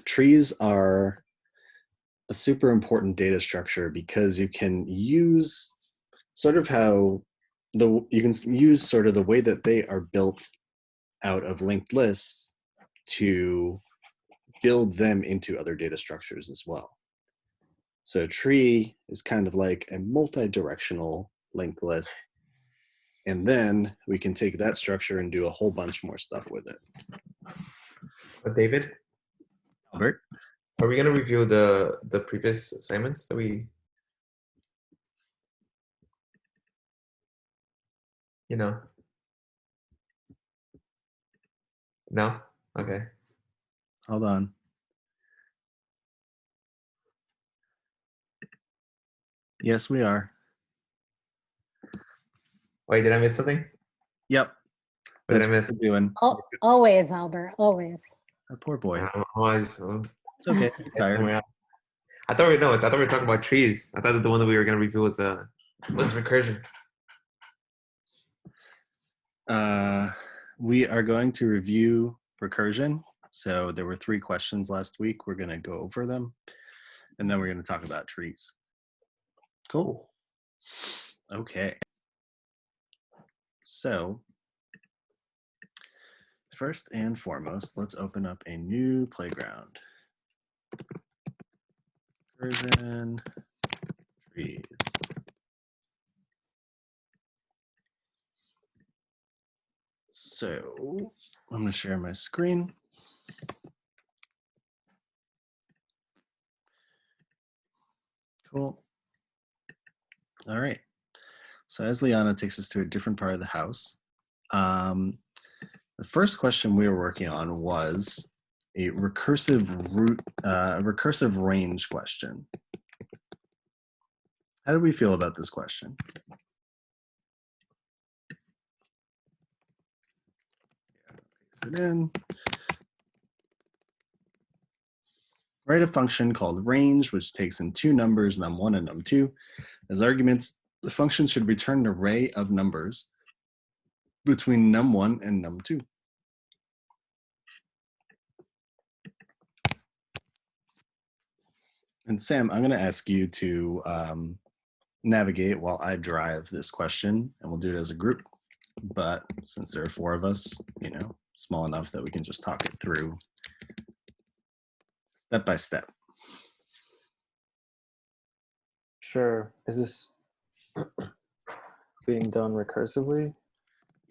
trees are a super important data structure because you can use sort of how you can use sort of the way that they are built out of linked lists to build them into other data structures as well. So a tree is kind of like a multi-directional linked list. And then we can take that structure and do a whole bunch more stuff with it. David, Albert? are we going to review the previous assignments that we, No? Okay. Hold on. Yes, we are. Wait, did I miss something? Yep. What That's did I miss? what we're doing. Always, Albert, always. That poor boy. It's okay. Tired. I thought we were talking about trees. I thought that the one that we were going to review was recursion. We are going to review recursion. So there were 3 questions last week. We're going to go over them, and then we're going to talk about trees. Cool. Okay. So first and foremost, let's open up a new playground. Recursion trees. So I'm going to share my screen. Cool. All right. So as Liana takes us to a different part of the house, the first question we were working on was a recursive range question. How do we feel about this question? Paste it in. Write a function called range, which takes in 2 numbers, num1 and num2, as arguments. The function should return an array of numbers between num1 and num2. And Sam, I'm going to ask you to navigate while I drive this question, and we'll do it as a group. But since there are 4 of us, small enough that we can just talk it through step by step. Sure. Is this being done recursively?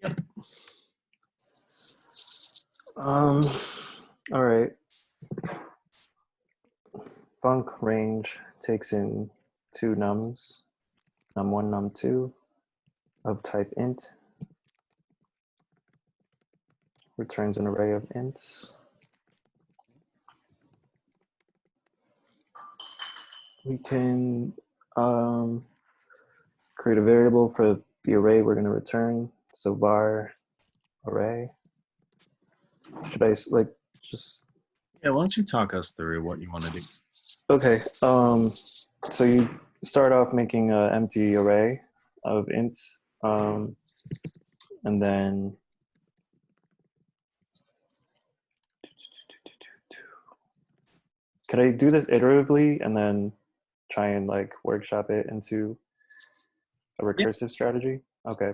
Yep. All right. Func range takes in 2 nums, num1, num2 of type int, returns an array of ints. We can create a variable for the array we're going to return. So var array. Should I just? Yeah, why don't you talk us through what you want to do? Okay. So you start off making an empty array of ints, and then could I do this iteratively and then try and workshop it into a recursive strategy? Okay.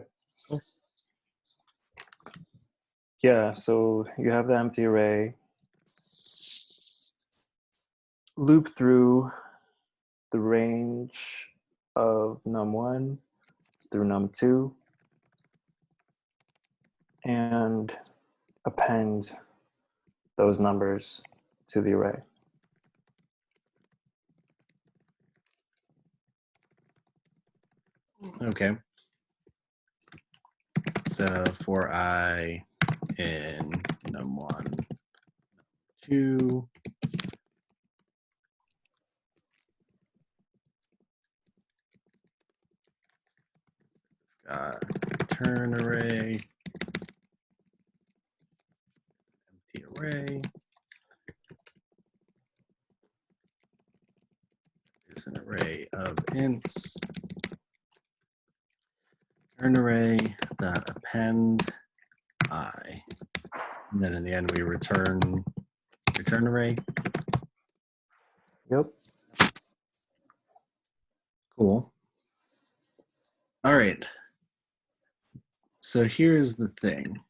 Cool. Yeah, so you have the empty array. Loop through the range of num1 through num2 and append those numbers to the array. Okay. So for I in num1, num2, got return array, empty array, is an array of ints, return array dot append I, and then in the end we return array. Yep. Cool. All right. So here's the thing.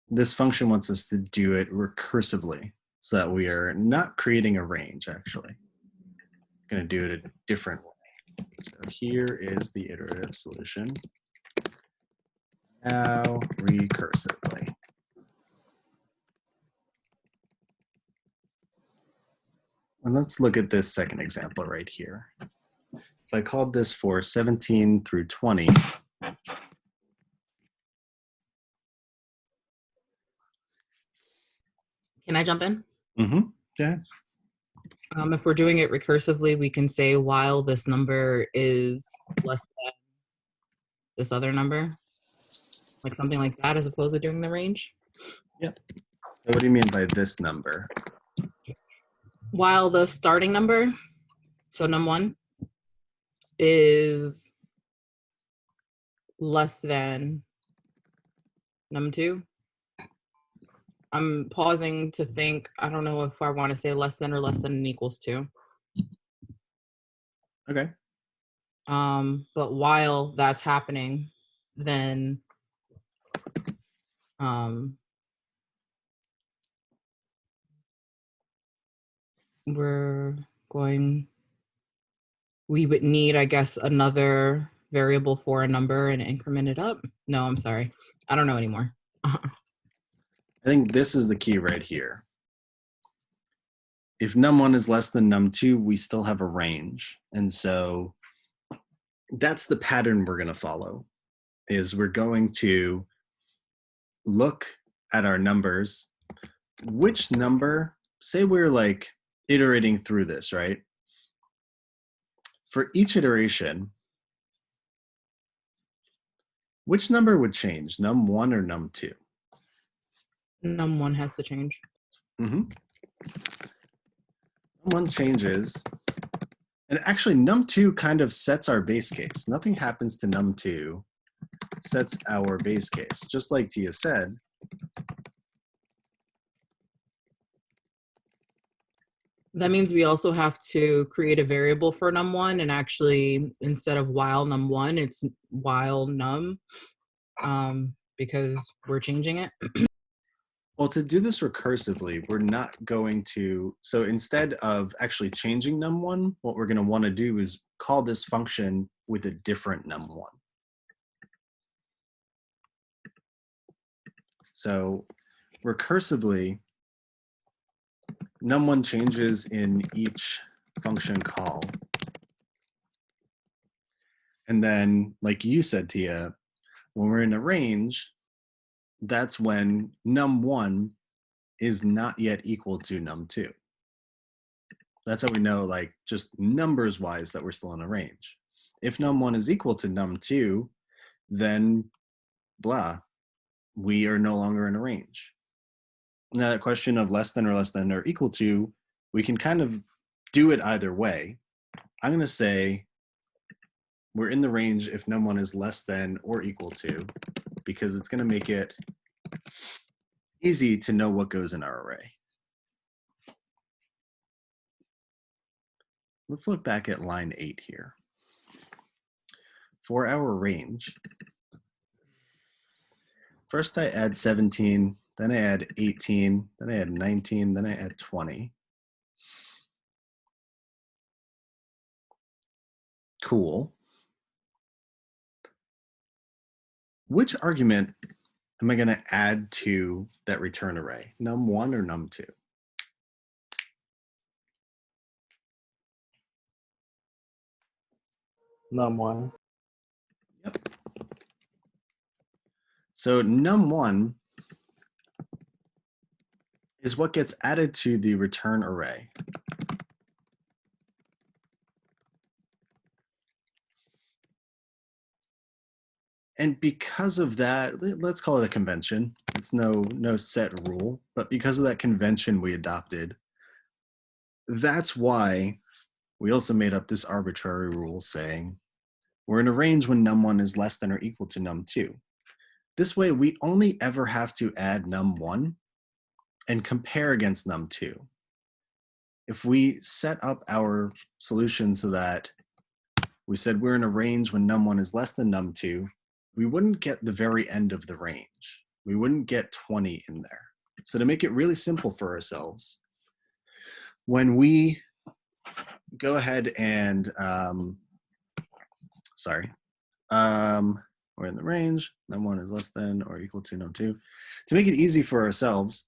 This function wants us to do it recursively so that we are not creating a range, actually. We're going to do it a different way. So here is the iterative solution. Now recursively. And let's look at this second example right here. If I called this for 17 through 20, Can I jump in? yeah, If we're doing it recursively, we can say while this number is less than this other number, like something like that, as opposed to doing the range. So what do you mean by this number? While the starting number, so num1, is less than num2. I'm pausing to think. I don't know if I want to say less than or less than and equals to. Okay. But while that's happening, then we would need, I guess, another variable for a number and increment it up. No, I'm sorry. I don't know anymore. I think this is the key right here. If num1 is less than num2, we still have a range. And so that's the pattern we're going to follow, is we're going to look at our numbers. Which number, say we're like iterating through this, right? For each iteration, which number would change, num1 or num2? Num1 has to change. Num1 changes. And actually, num2 kind of sets our base case. Nothing happens to num2, sets our base case. Just like Tia said, That means we also have to create a variable for num1, and actually, instead of while num1, it's while num, because we're changing it. well, to do this recursively, we're not going to, so instead of actually changing num1, what we're going to want to do is call this function with a different num1. So recursively, num1 changes in each function call. And then, like you said, Tia, when we're in a range, that's when num1 is not yet equal to num2. That's how we know, like, just numbers wise, that we're still in a range. If num1 is equal to num2, then blah, we are no longer in a range. Now, that question of less than or equal to, we can kind of do it either way. I'm going to say we're in the range if num1 is less than or equal to, because it's going to make it easy to know what goes in our array. Let's look back at line 8 here. For our range, first I add 17, then I add 18, then I add 19, then I add 20. Cool. Which argument am I going to add to that return array? Num1 or num2? Num1. Yep. So num1 is what gets added to the return array. And because of that, let's call it a convention. It's no set rule, but because of that convention we adopted, that's why we also made up this arbitrary rule saying we're in a range when num1 is less than or equal to num2. This way, we only ever have to add num1 and compare against num2. if we set up our solution so that we said we're in a range when num1 is less than num2, we wouldn't get the very end of the range. We wouldn't get 20 in there. So to make it really simple for ourselves, when we go ahead and, we're in the range, num1 is less than or equal to num2. To make it easy for ourselves,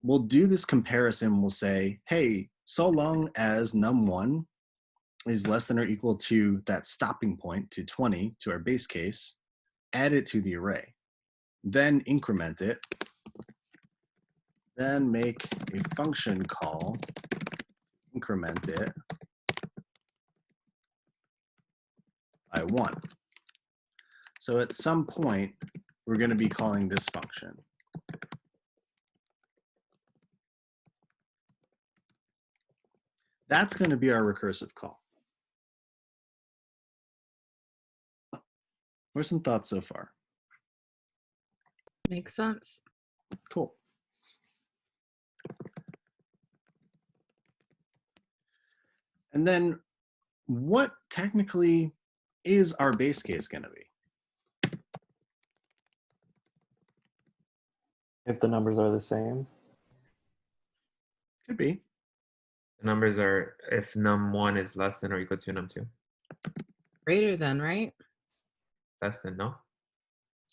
we'll do this comparison. We'll say, hey, so long as num1 is less than or equal to that stopping point, to 20, to our base case, add it to the array. Then increment it. Then make a function call, increment it by 1. So at some point, we're going to be calling this function. That's going to be our recursive call. What are some thoughts so far? Makes sense. Cool. And then what technically is our base case going to be? If the numbers are the same. Could be. The numbers are if num1 is less than or equal to num2. Greater than, right? Less than, no?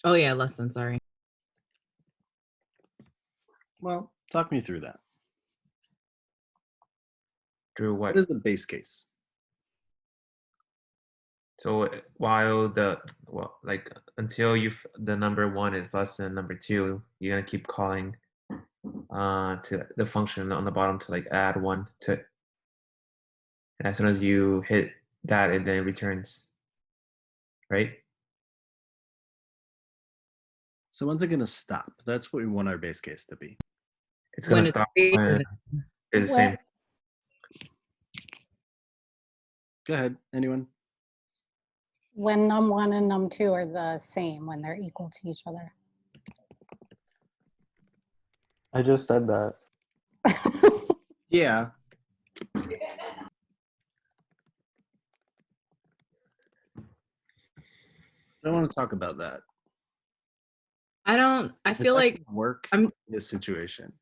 Oh yeah, less than, sorry. Well, talk me through that. Drew, what? What is the base case? So while like until the number 1 is less than number 2, you're gonna keep calling to the function on the bottom to like add 1 to it. And as soon as you hit that, it then returns, right? So when's it going to stop? That's what we want our base case to be. It's When gonna it's stop greater when than. it's the same. Go ahead, anyone? When num1 and num2 are the same, when they're equal to each other. I just said that. Yeah. I don't want to talk about that. I feel That like could work I'm- in this situation.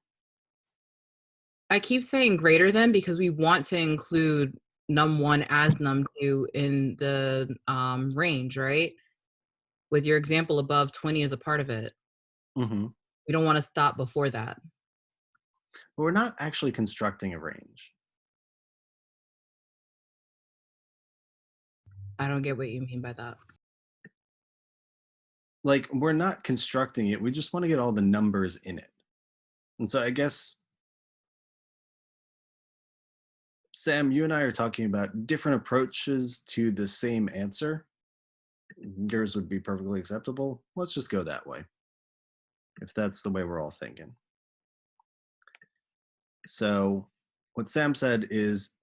I keep saying greater than because we want to include num1 as num2 in the range, right? With your example above, 20 is a part of it. Mm-hmm. We don't want to stop before that. But we're not actually constructing a range. I don't get what you mean by that. Like, we're not constructing it. We just want to get all the numbers in it. And so I guess, Sam, you and I are talking about different approaches to the same answer. Yours would be perfectly acceptable. Let's just go that way, if that's the way we're all thinking. So what Sam said is,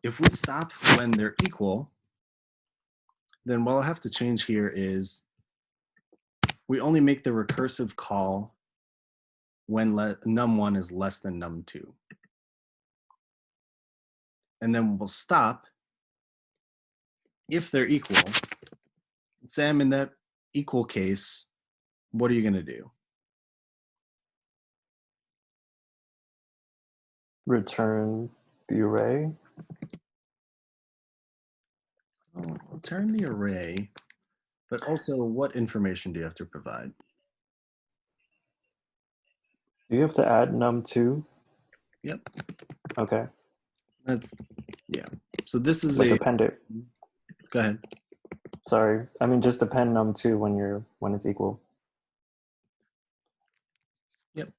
if we stop when they're equal, then what I'll have to change here is we only make the recursive call when num1 is less than num2. And then we'll stop if they're equal. Sam, in that equal case, what are you going to do? Return the array. Oh, return the array, but also what information do you have to provide? Do you have to add num2? Yep, Okay. that's, yeah. So this is Like append it. Go ahead. Sorry. I mean just append num2 when it's equal. Yep.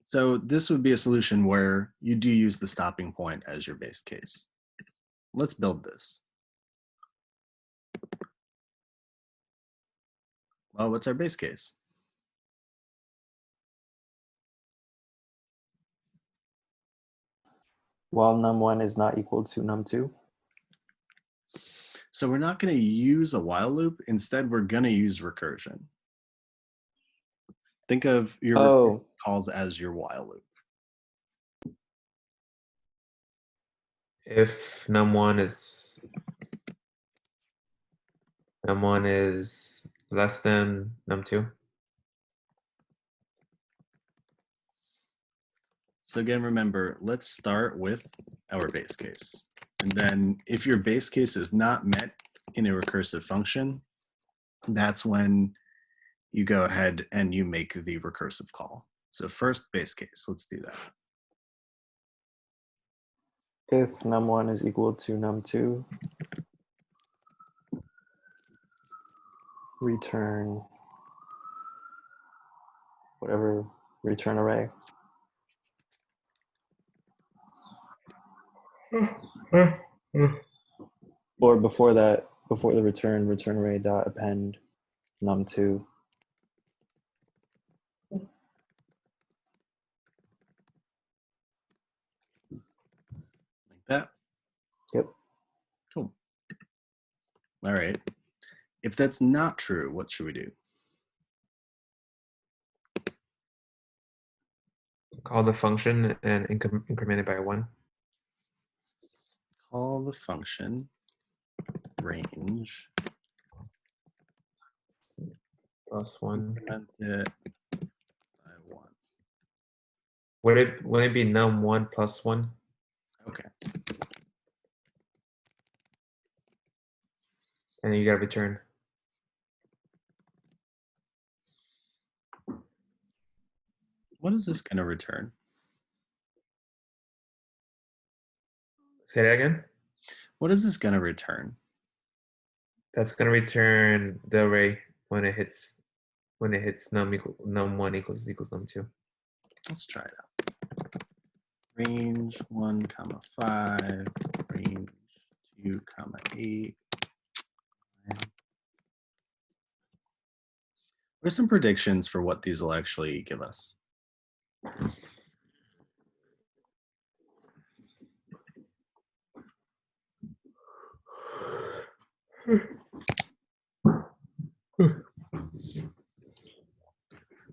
So this would be a solution where you do use the stopping point as your base case. Let's build this. Well, what's our base case? While num1 is not equal to num2. So we're not going to use a while loop. Instead, we're going to use recursion. Think of your recursion calls as your while loop. if num1 is less than num2. So again, remember, let's start with our base case. And then if your base case is not met in a recursive function, that's when you go ahead and you make the recursive call. So first base case, let's do that. If num1 is equal to num2, return whatever return array. Or before that, before the return array dot append num2. Like that? Yep. Cool. All right. If that's not true, what should we do? Call the function and increment it by 1. Call the function range +1. increment it by 1. Would it be num1 plus 1? Okay. And then you got to return. What is this going to return? Say that again. What is this going to return? That's going to return the array when it hits num1 equals num2. Let's try it out. Range 1, comma 5, range 2, comma 8. What are some predictions for what these will actually give us?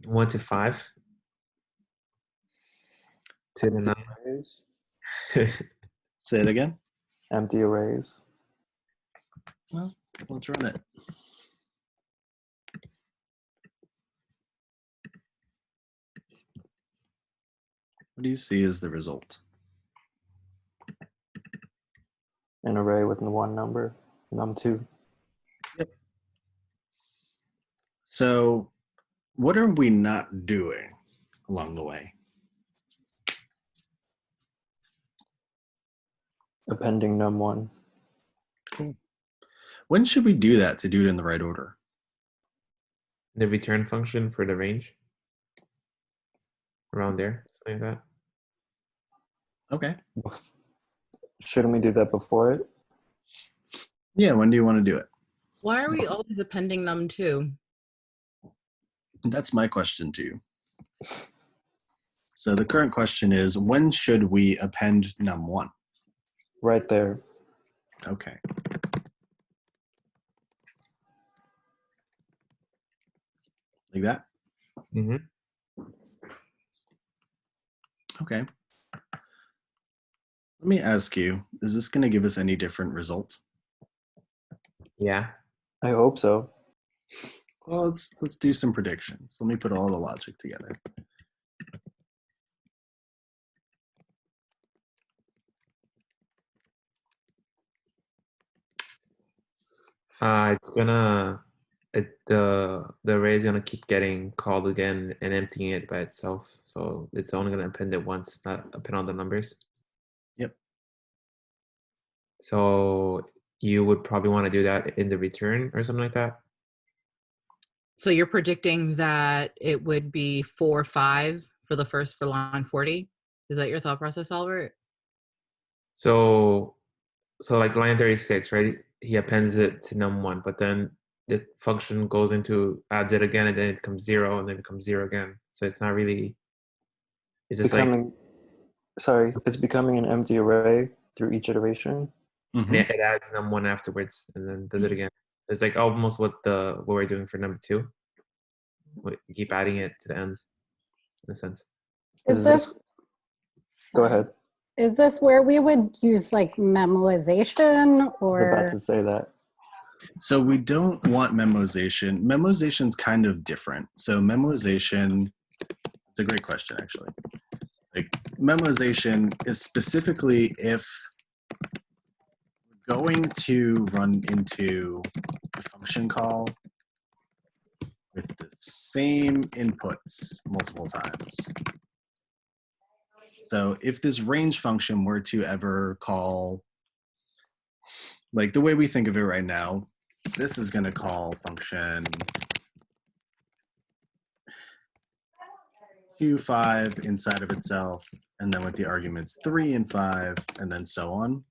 One to 5. To the 9. Arrays, Say it again. empty arrays. Well, let's run it. What do you see as the result? An array with one number, num2. So what are we not doing along the way? Appending num1. Cool. When should we do that to do it in the right order? The return function for the range. Around there, something like that. Okay. Shouldn't we do that before it? Yeah, when do you want to do it? Why are we always appending num2? That's my question too. So the current question is, when should we append num1? Right there. Okay. Like that? Mm-hmm. Okay. Let me ask you, is this going to give us any different result? Yeah. I hope so. Well, let's do some predictions. Let me put all the logic together. It's gonna the array is gonna keep getting called again and emptying it by itself. So it's only gonna append it once, not append all the numbers. Yep. So you would probably want to do that in the return or something like that. So you're predicting that it would be 4, 5 for the first for line 40? Is that your thought process, Albert? So like line 36, right? He appends it to num1, but then the function goes into adds it again, and then it becomes 0, and then it becomes 0 again. So it's not really. It's just It's becoming an empty array through each iteration. Mm-hmm. and it adds num1 afterwards, and then does it again. So it's like almost what we're doing for num2. We keep adding it to the end, in a sense. Is this? Go ahead. Is this where we would use like memoization I was about or? to say that. So we don't want memoization. Memoization's kind of different. So memoization, it's a great question actually. Like memoization is specifically if we're going to run into a function call with the same inputs multiple times. So if this range function were to ever call, like the way we think of it right now, this is going to call function 2, 5 inside of itself, and then with the arguments 3 and 5, and then so on.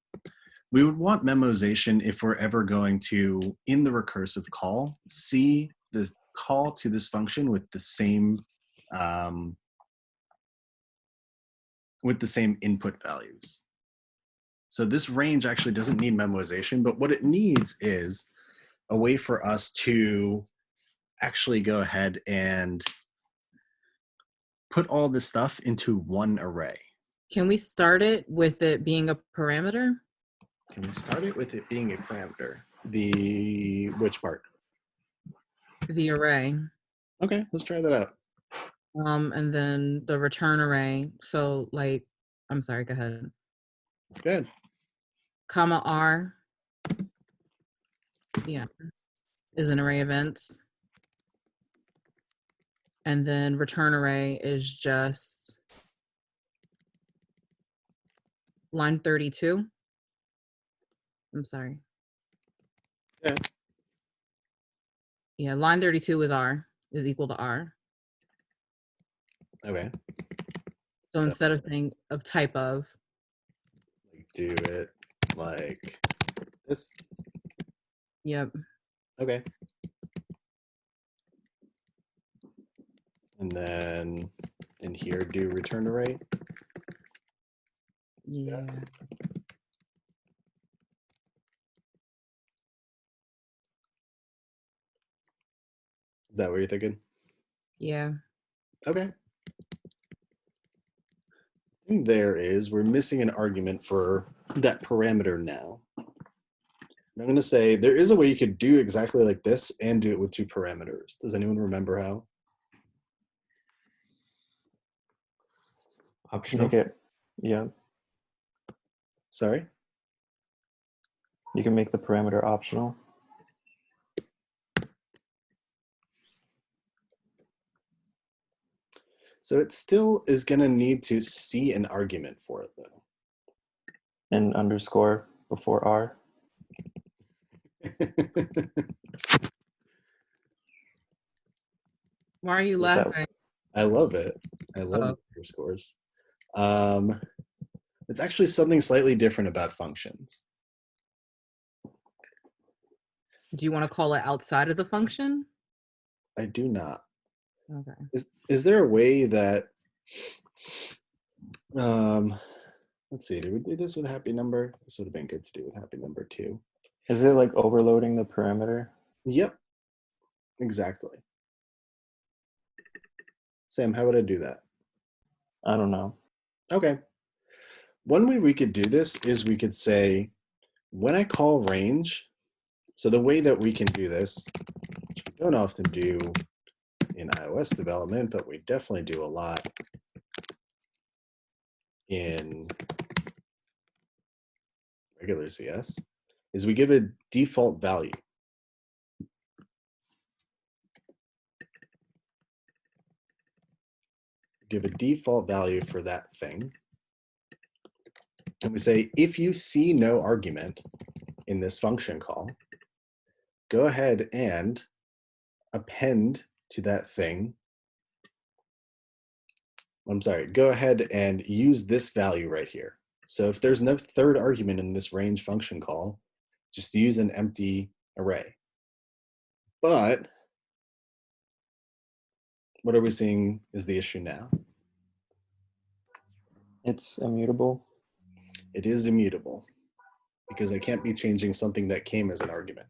We would want memoization if we're ever going to, in the recursive call, see the call to this function with the same input values. So this range actually doesn't need memoization, but what it needs is a way for us to actually go ahead and put all this stuff into one array. Can we start it with it being a parameter? Can we start it with it being a parameter? Which part? The array. Okay, let's try that out. And then the return array. So like, I'm sorry, go ahead. Good. Comma R. Yeah. Is an array events. And then return array is just line 32. I'm sorry. Yeah. Yeah, line 32 is equal to R. Okay. So instead of saying of type of, do it like this. yep. Okay. And then in here, do return array. Yeah. Is that what you're thinking? Yeah. Okay. Thing there is we're missing an argument for that parameter now. I'm going to say there is a way you could do exactly like this and do it with 2 parameters. Does anyone remember how? Optional. Make it, yeah. Sorry? You can make the parameter optional. So it still is going to need to see an argument for it, though. And underscore before R. Why are you Is that- laughing? I love it. I love underscores. It's actually something slightly different about functions. Do you want to call it outside of the function? I do not. Okay. Is there a way that, let's see, did we do this with a happy number? This would have been good to do with happy number too. Is it like overloading the parameter? Yep, exactly. Sam, how would I do that? I don't know. Okay. One way we could do this is we could say, when I call range, so the way that we can do this, which we don't often do in iOS development, but we definitely do a lot in regular CS, is we give a default value. Give a default value for that thing. And we say, if you see no argument in this function call, go ahead and append to that thing. I'm sorry, go ahead and use this value right here. So if there's no third argument in this range function call, just use an empty array. But what are we seeing is the issue now? It's immutable. It is immutable because I can't be changing something that came as an argument.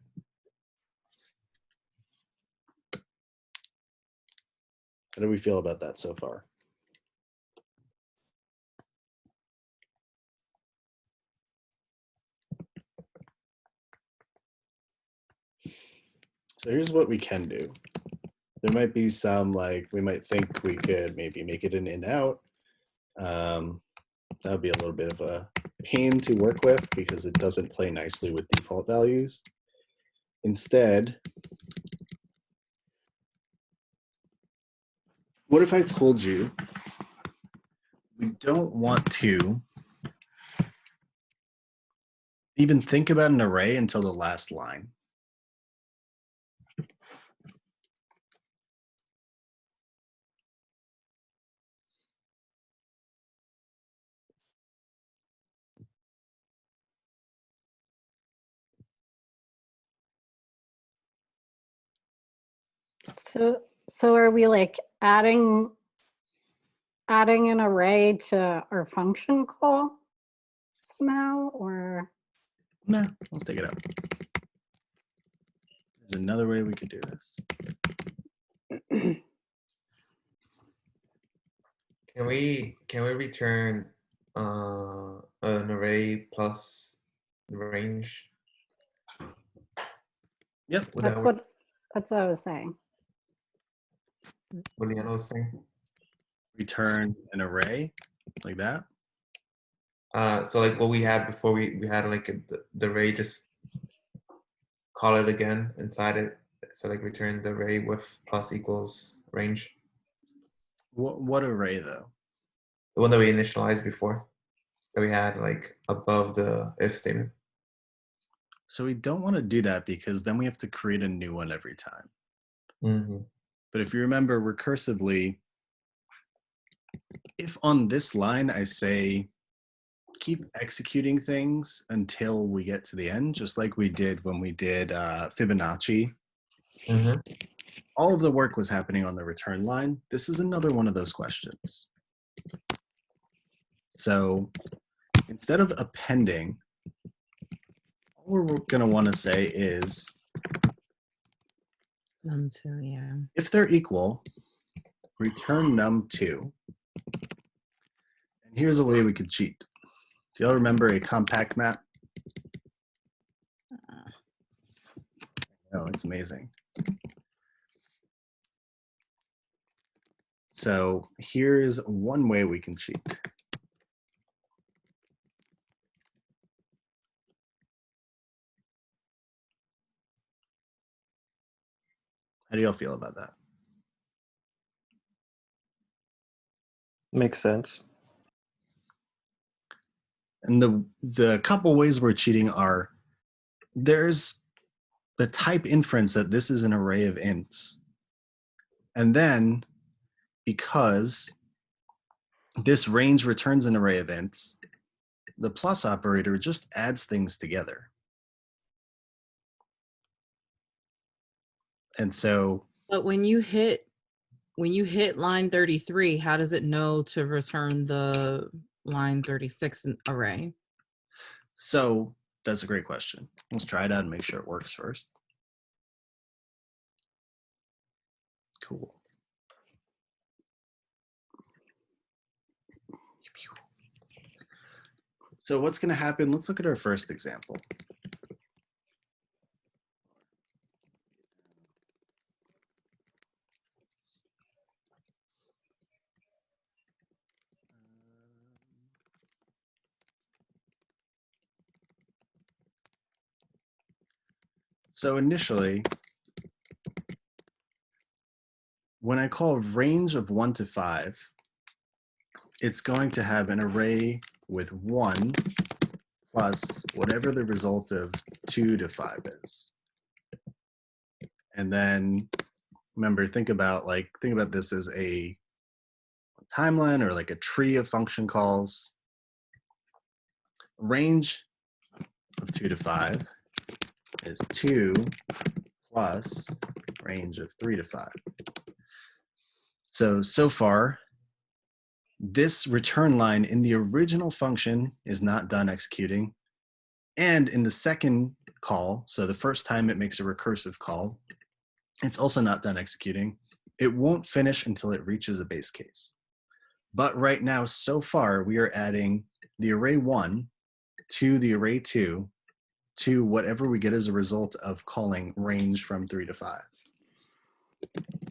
How do we feel about that so far? So here's what we can do. There might be some, like, we might think we could maybe make it an in-out. That would be a little bit of a pain to work with because it doesn't play nicely with default values. Instead, what if I told you we don't want to even think about an array until the last line? So are we like adding an array to our function call somehow, or? Nah, let's take it out. There's another way we could do this. Can we return an array plus range? Yep. Would That's that work? what I was saying. What Liana was saying? Return an array like that. So like what we had before, we had like the array, just call it again inside it. So like return the array with plus equals range. What array though? The one that we initialized before, that we had like above the if statement. So we don't want to do that because then we have to create a new one every time. Mm-hmm. But if you remember recursively, if on this line I say keep executing things until we get to the end, just like we did when we did Fibonacci, Mm-hmm. all of the work was happening on the return line. This is another one of those questions. So instead of appending, all we're going to want to say is num2, yeah. if they're equal, return num2. And here's a way we could cheat. Do y'all remember a compact map? Oh, it's amazing. So here's one way we can cheat. How do y'all feel about that? Makes sense. And the couple ways we're cheating are, there's the type inference that this is an array of ints. And then because this range returns an array of ints, the plus operator just adds things together. And so, But when you hit line 33, how does it know to return the line 36 array? so that's a great question. Let's try it out and make sure it works first. Cool. So what's going to happen? Let's look at our first example. So initially, when I call range of 1 to 5, it's going to have an array with 1 plus whatever the result of 2 to 5 is. And then remember, think about this as a timeline or like a tree of function calls. Range of 2 to 5 is 2 plus range of 3 to 5. So far, this return line in the original function is not done executing. And in the second call, so the first time it makes a recursive call, it's also not done executing. It won't finish until it reaches a base case. But right now, so far, we are adding the array 1 to the array 2 to whatever we get as a result of calling range from 3 to 5.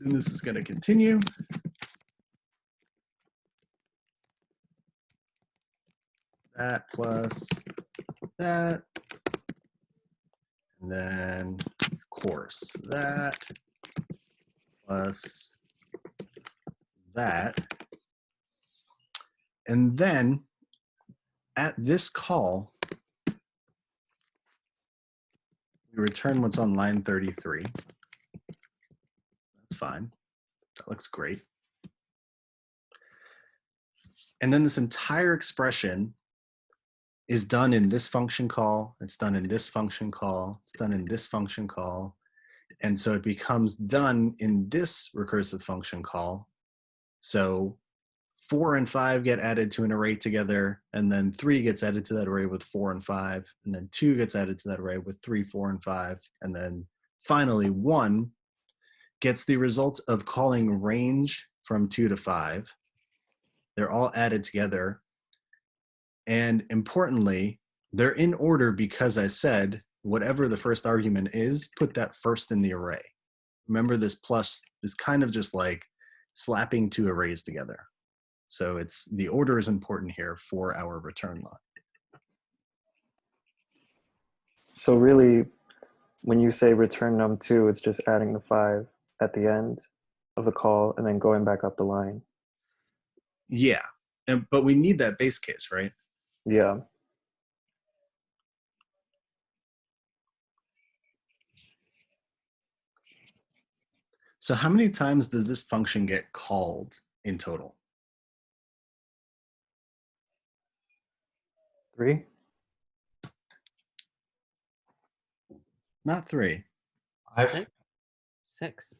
And this is going to continue. That plus that. And then, of course, that plus that. And then at this call, we return what's on line 33. That's fine. That looks great. And then this entire expression is done in this function call. It's done in this function call. It's done in this function call. And so it becomes done in this recursive function call. So 4 and 5 get added to an array together, and then 3 gets added to that array with 4 and 5, and then 2 gets added to that array with 3, 4, and 5, and then finally 1 gets the result of calling range from 2 to 5. They're all added together. And importantly, they're in order because I said, whatever the first argument is, put that first in the array. Remember, this plus is kind of just like slapping two arrays together. So the order is important here for our return line. So really, when you say return num2, it's just adding the 5 at the end of the call and then going back up the line. Yeah, but we need that base case, right? Yeah. So how many times does this function get called in total? 3? Not 3. 5. 6.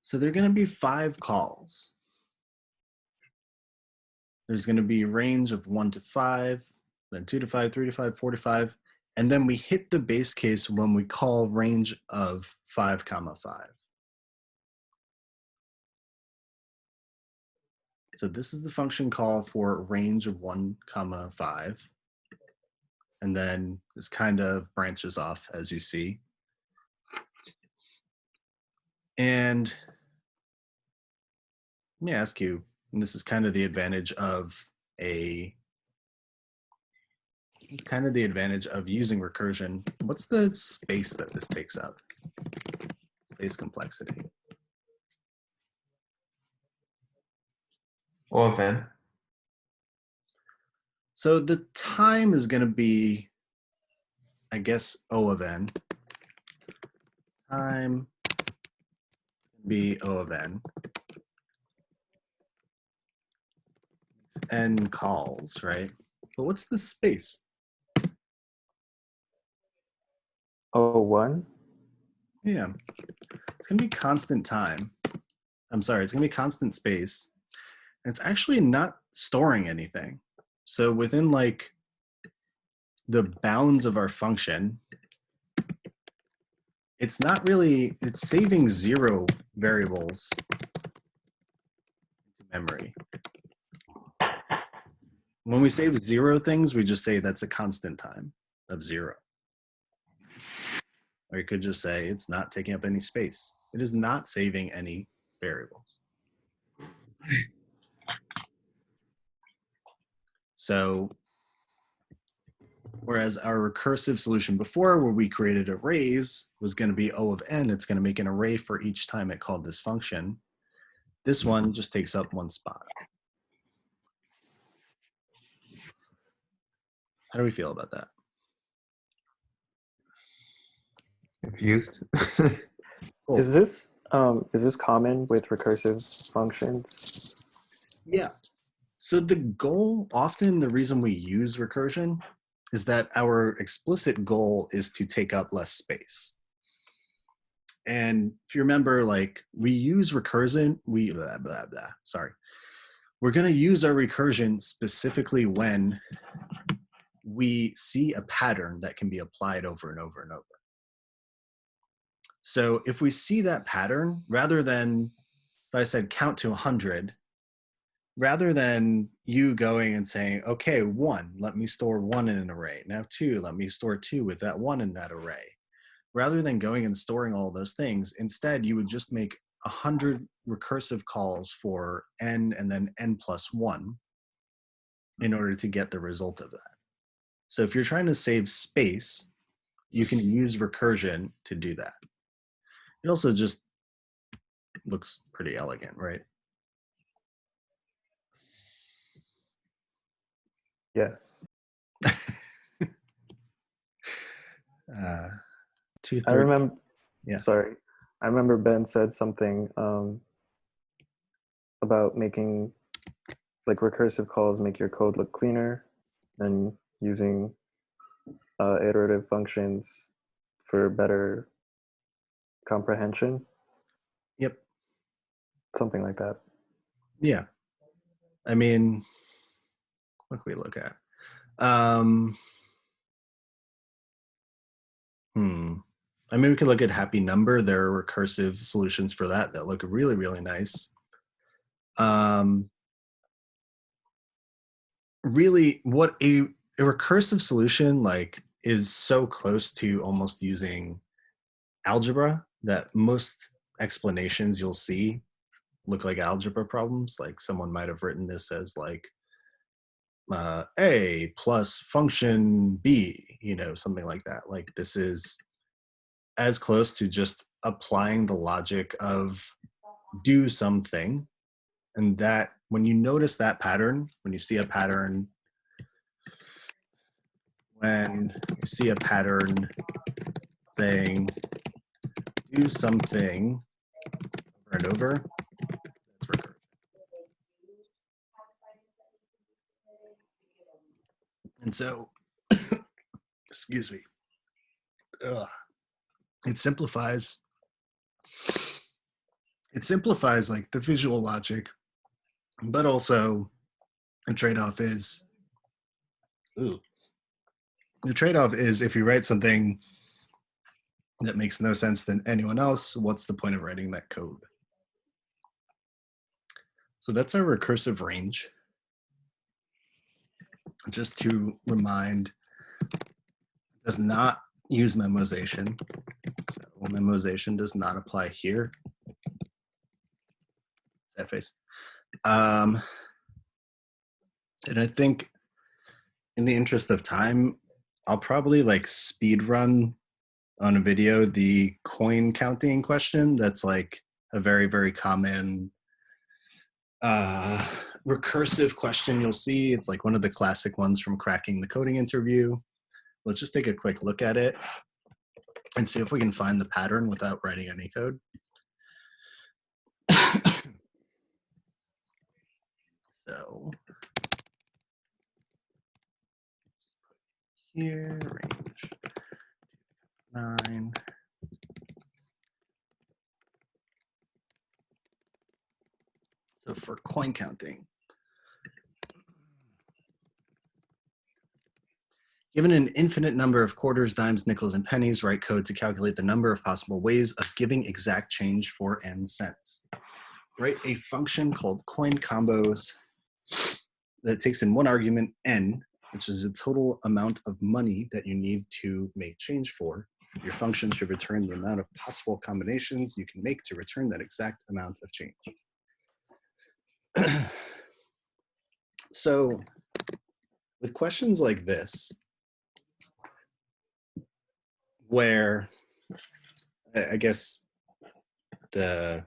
So there are going to be 5 calls. There's going to be a range of 1 to 5, then 2 to 5, 3 to 5, 4 to 5, and then we hit the base case when we call range of 5 comma 5. So this is the function call for range of 1 comma 5. And then this kind of branches off, as you see. And let me ask you, and this is kind of the advantage of using recursion. What's the space that this takes up? Space complexity. O of n. So the time is going to be, I guess, O of n. Time be O of n. N calls, right? But what's the space? O1? Yeah, it's going to be constant time. I'm sorry, it's going to be constant space. And it's actually not storing anything. So within like the bounds of our function, it's not really, it's saving 0 variables to memory. When we save 0 things, we just say that's a constant time of 0. Or you could just say it's not taking up any space. It is not saving any variables. So, whereas our recursive solution before, where we created arrays, was going to be O of n, it's going to make an array for each time it called this function. This one just takes up 1 spot. How do we feel about that? Confused. Cool. Is this common with recursive functions? Yeah. So the goal, often the reason we use recursion is that our explicit goal is to take up less space. And if you remember, like we use recursion, We're going to use our recursion specifically when we see a pattern that can be applied over and over and over. So if we see that pattern, rather than if I said count to 100, rather than you going and saying, okay, 1, let me store 1 in an array. Now 2, let me store 2 with that 1 in that array. Rather than going and storing all those things, instead you would just make 100 recursive calls for n and then n plus 1 in order to get the result of that. So if you're trying to save space, you can use recursion to do that. It also just looks pretty elegant, right? Yes. 2/3. I remember. Yeah. Sorry, I remember Ben said something about making like recursive calls make your code look cleaner, and using iterative functions for better comprehension. Yep. Something like that. Yeah. I mean, what can we look at? I mean, we could look at happy number. There are recursive solutions for that that look really, really nice. Really, what a recursive solution like is so close to almost using algebra that most explanations you'll see look like algebra problems. Like someone might have written this as like A plus function B, you know, something like that. Like this is as close to just applying the logic of do something. And that when you notice that pattern, when you see a pattern, saying do something over and over, that's recursion. And so, excuse me, it simplifies like the visual logic, but also the trade-off is if you write something that makes no sense to anyone else, what's the point of writing that code? So that's our recursive range. Just to remind, does not use memoization. So memoization does not apply here. Sad face. And I think in the interest of time, I'll probably like speed run on a video the coin counting question. That's like a very, very common recursive question you'll see. It's like one of the classic ones from cracking the coding interview. Let's just take a quick look at it and see if we can find the pattern without writing any code. So here, range 9. So for coin counting, given an infinite number of quarters, dimes, nickels, and pennies, write code to calculate the number of possible ways of giving exact change for n cents. Write a function called coin combos that takes in one argument, n, which is the total amount of money that you need to make change for. Your function should return the amount of possible combinations you can make to return that exact amount of change. So with questions like this, where I guess the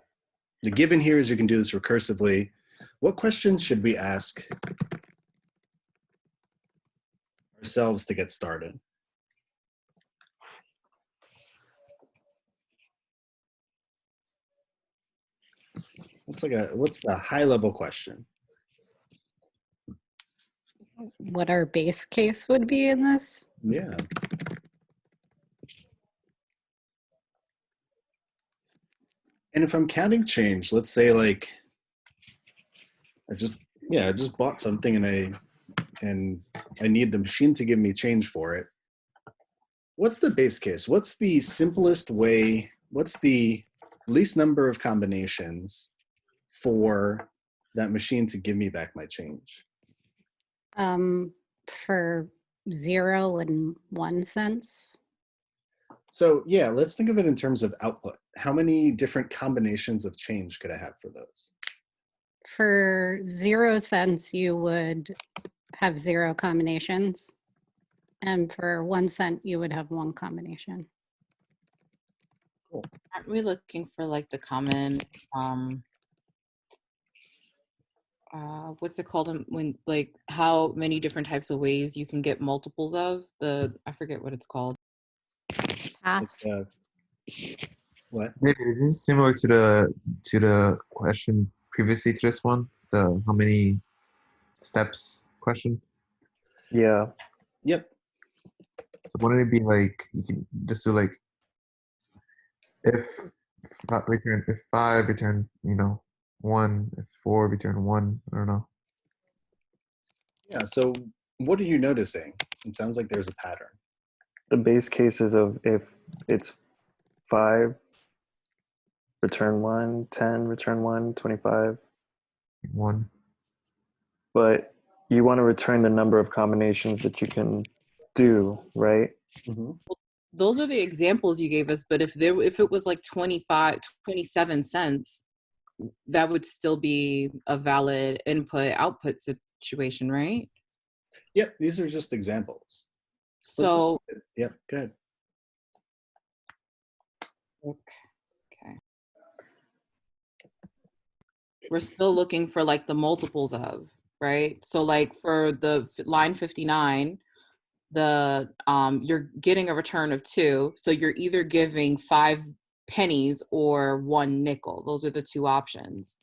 given here is you can do this recursively, what questions should we ask ourselves to get started? What's the high level question? What our base case would be in this? Yeah. And if I'm counting change, let's say like I just bought something and I need the machine to give me change for it. What's the base case? What's the simplest way? What's the least number of combinations for that machine to give me back my change? For 0 and 1 cents. So yeah, let's think of it in terms of output. How many different combinations of change could I have for those? For 0 cents, you would have 0 combinations. And for 1 cent, you would have 1 combination. Aren't we looking for like the common, what's it called when like how many different types of ways you can get multiples of I forget what it's called. Paths. What? David, is this similar to the question previously to this one? The how many steps question? Yeah. Yep. So wouldn't it be like you can just do like if return if 5 return 1, if 4 return 1, I don't know. Yeah, so what are you noticing? It sounds like there's a pattern. The base cases of if it's 5, return 1, 10, return 1, 25. 1. But you want to return the number of combinations that you can do, right? Those are the examples you gave us, but if it was like 27 cents, that would still be a valid input output situation, right? Yep, these are just examples. So Yep, good. okay. We're still looking for like the multiples of, right? So like for the line 59, you're getting a return of 2. So you're either giving 5 pennies or 1 nickel. Those are the 2 options.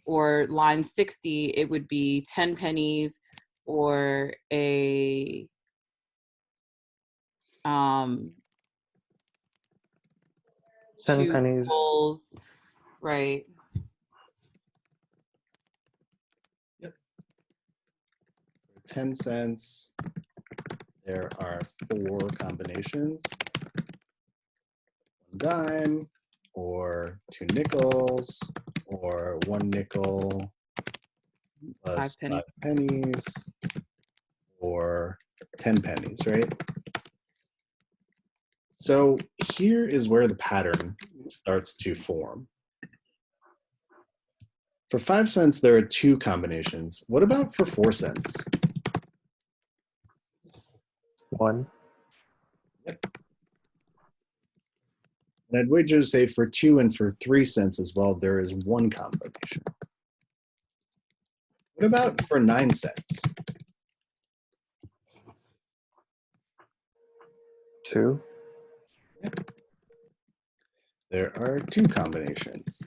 Or line 60, it would be 10 pennies or a 10 2 pennies. nickels, right? Yep. 10 cents. There are 4 combinations. 1 dime, or 2 nickels, or 1 nickel plus 5 pennies. 5 pennies, or 10 pennies, right? So here is where the pattern starts to form. For 5 cents, there are 2 combinations. What about for 4 cents? 1. Yep. And I'd wager to say for 2 and for 3 cents as well, there is 1 combination. What about for 9 cents? 2. Yep. There are 2 combinations.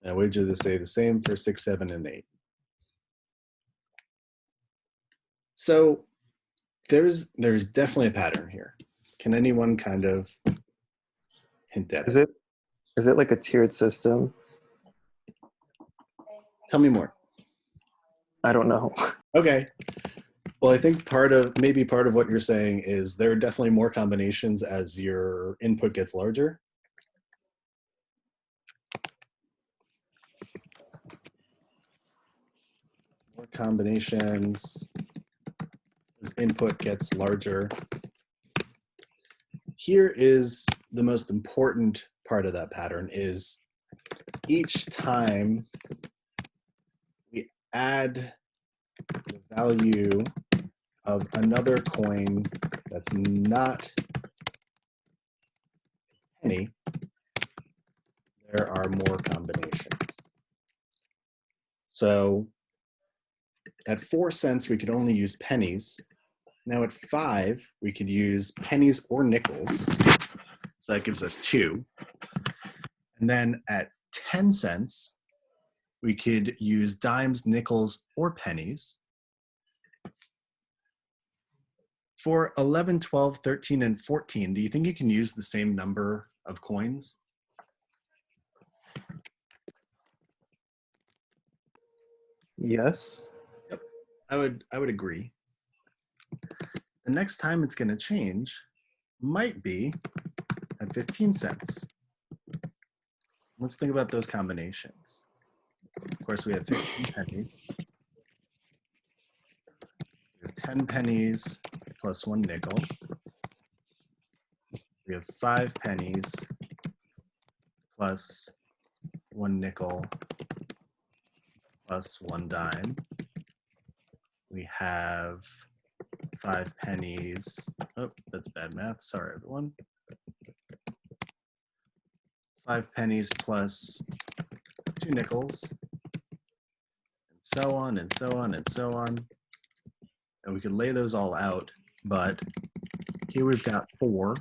And I wager to say the same for 6, 7, and 8. So there's definitely a pattern here. Can anyone kind of hint at it? Is it like a tiered system? Tell me more. I don't know. Okay. Well, I think maybe part of what you're saying is there are definitely more combinations as your input gets larger. More combinations as input gets larger. Here is the most important part of that pattern is each time we add the value of another coin that's not a penny, there are more combinations. So at 4 cents, we could only use pennies. Now at 5, we could use pennies or nickels. So that gives us 2. And then at 10 cents, we could use dimes, nickels, or pennies. For 11, 12, 13, and 14, do you think you can use the same number of coins? Yes. Yep, I would agree. The next time it's going to change might be at 15 cents. Let's think about those combinations. course, we have 15 pennies. We have 10 pennies plus 1 nickel. We have 5 pennies plus 1 nickel plus 1 dime. We have 5 pennies. Oh, that's bad math. Sorry, everyone. 5 pennies plus 2 nickels, and so on and so on and so on. And we could lay those all out, but here we've got 4.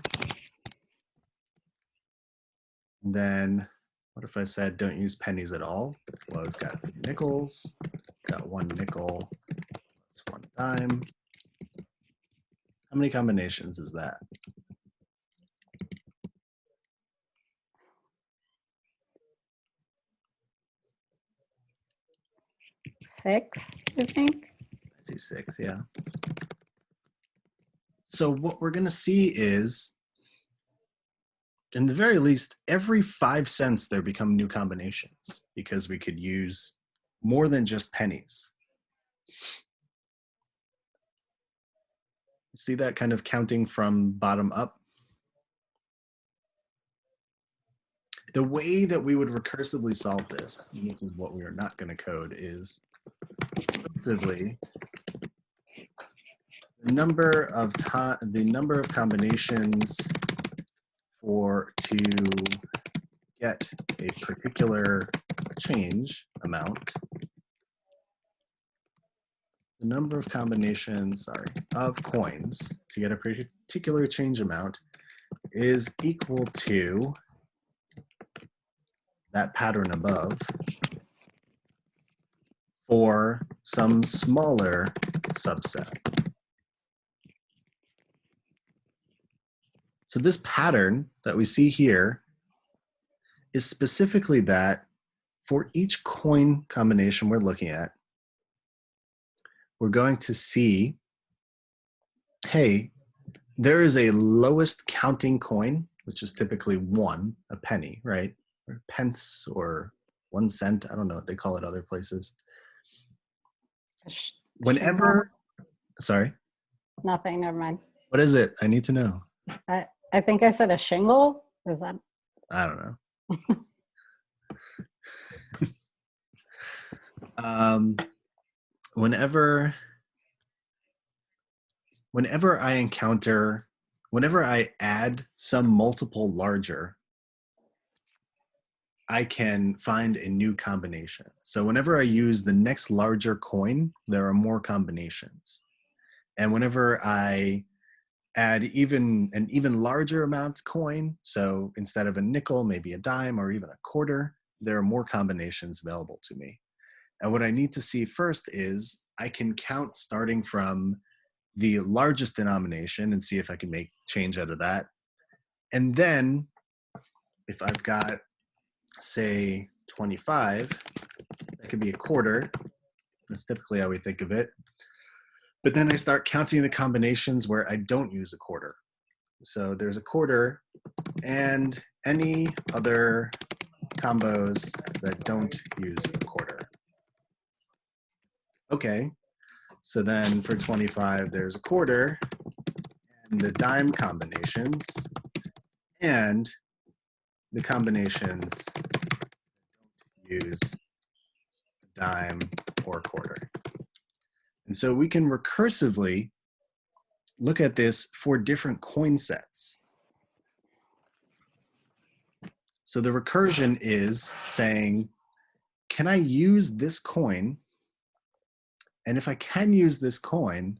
And then what if I said don't use pennies at all? Well, we've got nickels, got 1 nickel, plus 1 dime. How many combinations is that? 6, I think. I see 6, yeah. So what we're gonna see is, in the very least, every 5 cents there become new combinations because we could use more than just pennies. See that kind of counting from bottom up? The way that we would recursively solve this, and this is what we are not going to code, is recursively the number of combinations to get a particular change amount. The number of combinations, of coins to get a particular change amount is equal to that pattern above for some smaller subset. So this pattern that we see here is specifically that for each coin combination we're looking at, we're going to see, hey, there is a lowest counting coin, which is typically 1, a penny, right? Or pence or 1 cent. I don't know what they call it other places. Whenever, sorry? Nothing, never mind. What is it? I need to know. I think I said a shingle. Is that? I don't know. Whenever I add some multiple larger, I can find a new combination. So whenever I use the next larger coin, there are more combinations. And whenever I add an even larger amount coin, so instead of a nickel, maybe a dime or even a quarter, there are more combinations available to me. And what I need to see first is I can count starting from the largest denomination and see if I can make change out of that. And then if I've got, say, 25, that could be a quarter. That's typically how we think of it. But then I start counting the combinations where I don't use a quarter. So there's a quarter and any other combos that don't use a quarter. Okay, so then for 25, there's a quarter and the dime combinations and the combinations that don't use dime or quarter. And so we can recursively look at this for different coin sets. So the recursion is saying, can I use this coin? And if I can use this coin,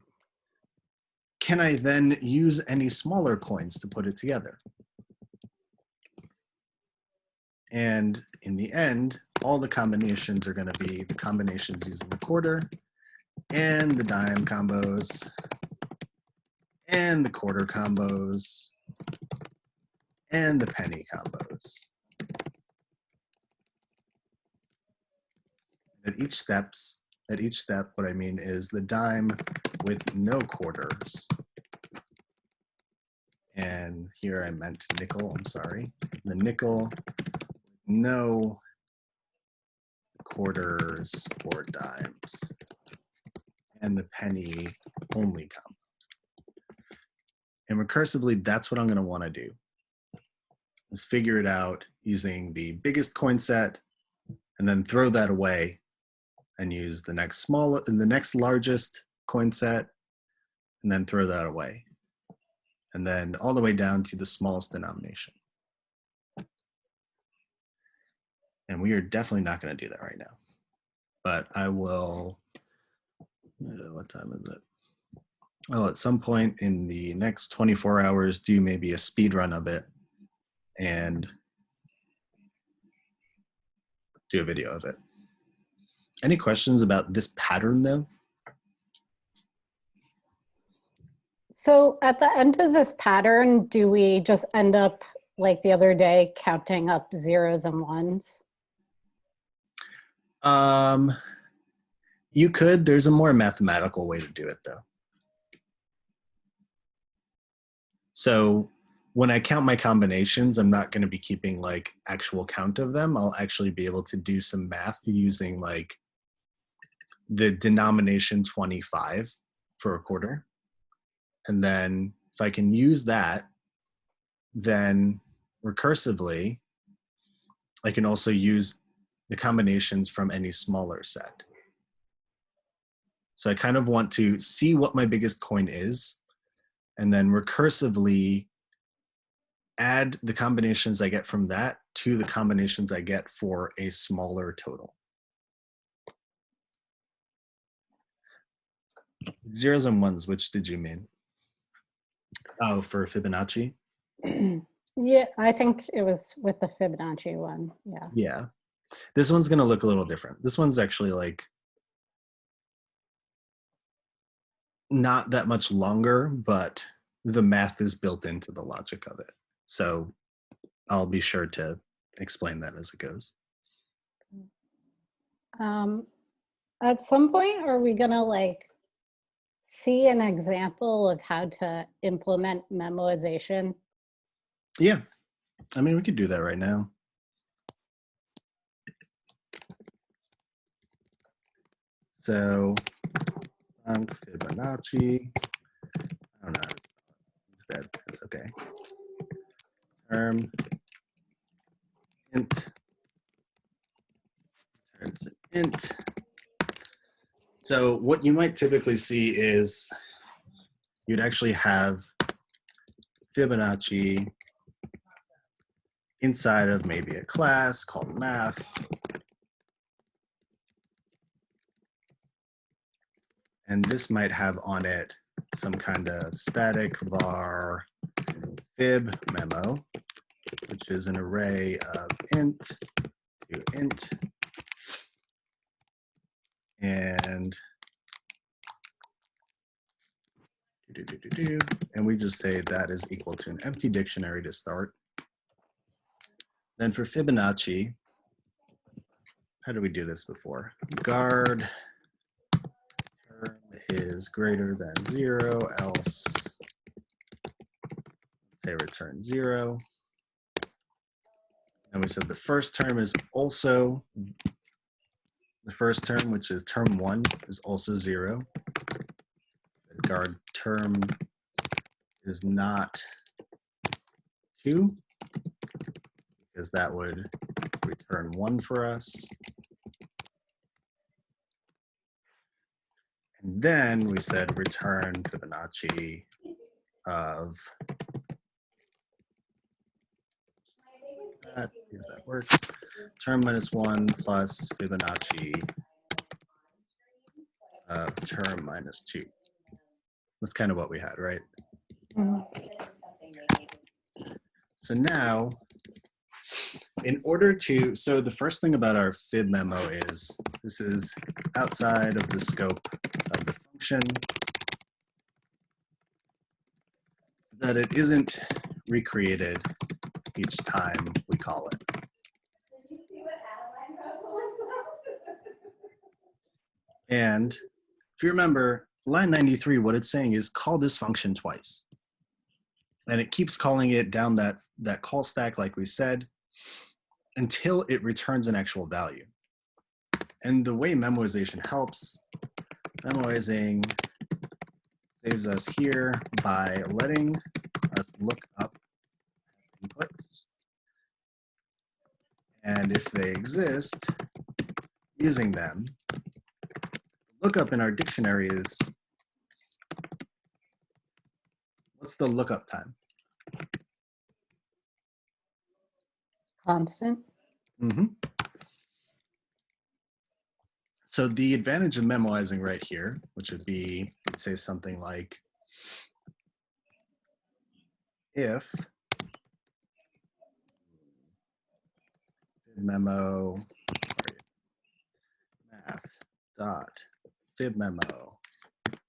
can I then use any smaller coins to put it together? And in the end, all the combinations are going to be the combinations using the quarter and the dime combos and the quarter combos and the penny combos. At each step, what I mean is the dime with no quarters. And here I meant nickel, I'm sorry. The nickel, no quarters or dimes, and the penny only comma. And recursively, that's what I'm going to want to do, is figure it out using the biggest coin set and then throw that away and use the next largest coin set and then throw that away. And then all the way down to the smallest denomination. And we are definitely not going to do that right now. But I will, what time is it? I'll at some point in the next 24 hours do maybe a speed run of it and do a video of it. Any questions about this pattern though? So at the end of this pattern, do we just end up like the other day counting up zeros and ones? You could. There's a more mathematical way to do it though. So when I count my combinations, I'm not going to be keeping like actual count of them. I'll actually be able to do some math using like the denomination 25 for a quarter. And then if I can use that, then recursively, I can also use the combinations from any smaller set. So I kind of want to see what my biggest coin is, and then recursively add the combinations I get from that to the combinations I get for a smaller total. Zeros and ones, which did you mean? Oh, for Fibonacci? Yeah, I think it was with the Fibonacci one, yeah. Yeah. This one's going to look a little different. This one's actually like not that much longer, but the math is built into the logic of it. So I'll be sure to explain that as it goes. At some point, are we gonna like see an example of how to implement memoization? Yeah, I mean, we could do that right now. So Fibonacci, I don't know, instead, that's okay. Term int, turns int. So what you might typically see is you'd actually have Fibonacci inside of maybe a class called math. And this might have on it some kind of static var fib memo, which is an array of int to int. And we just say that is equal to an empty dictionary to start. Then for Fibonacci, how did we do this before? Guard term is greater than 0, else say return 0. And we said the first term is also, the first term, which is term 1, is also 0. The guard term is not 2, because that would return 1 for us. And then we said return Fibonacci of that, because that works. Term minus 1 plus Fibonacci of term minus 2. That's kind of what we had, right? Mhm. So now, in order to, so the first thing about our fib memo is this is outside of the scope of the function, that it isn't recreated each time we call it. And if you remember, line 93, what it's saying is call this function twice. And it keeps calling it down that call stack, like we said, until it returns an actual value. And the way memoization helps, memoizing saves us here by letting us look up inputs. And if they exist, using them. Lookup in our dictionary is, what's the lookup time? Constant. Mm-hmm. So the advantage of memoizing right here, which would be, let's say something like, if memo math dot fibmemo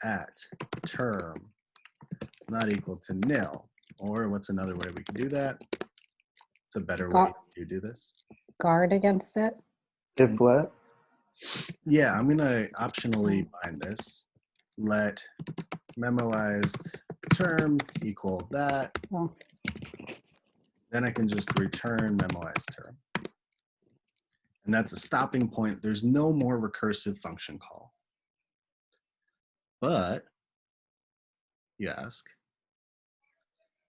at term is not equal to nil, or what's another way we can do that? It's a better way to do this. Guard against it. If let. Yeah, I'm gonna optionally bind this. Let memoized term equal that. Oh. Then I can just return memoized term. And that's a stopping point. There's no more recursive function call. But, you ask,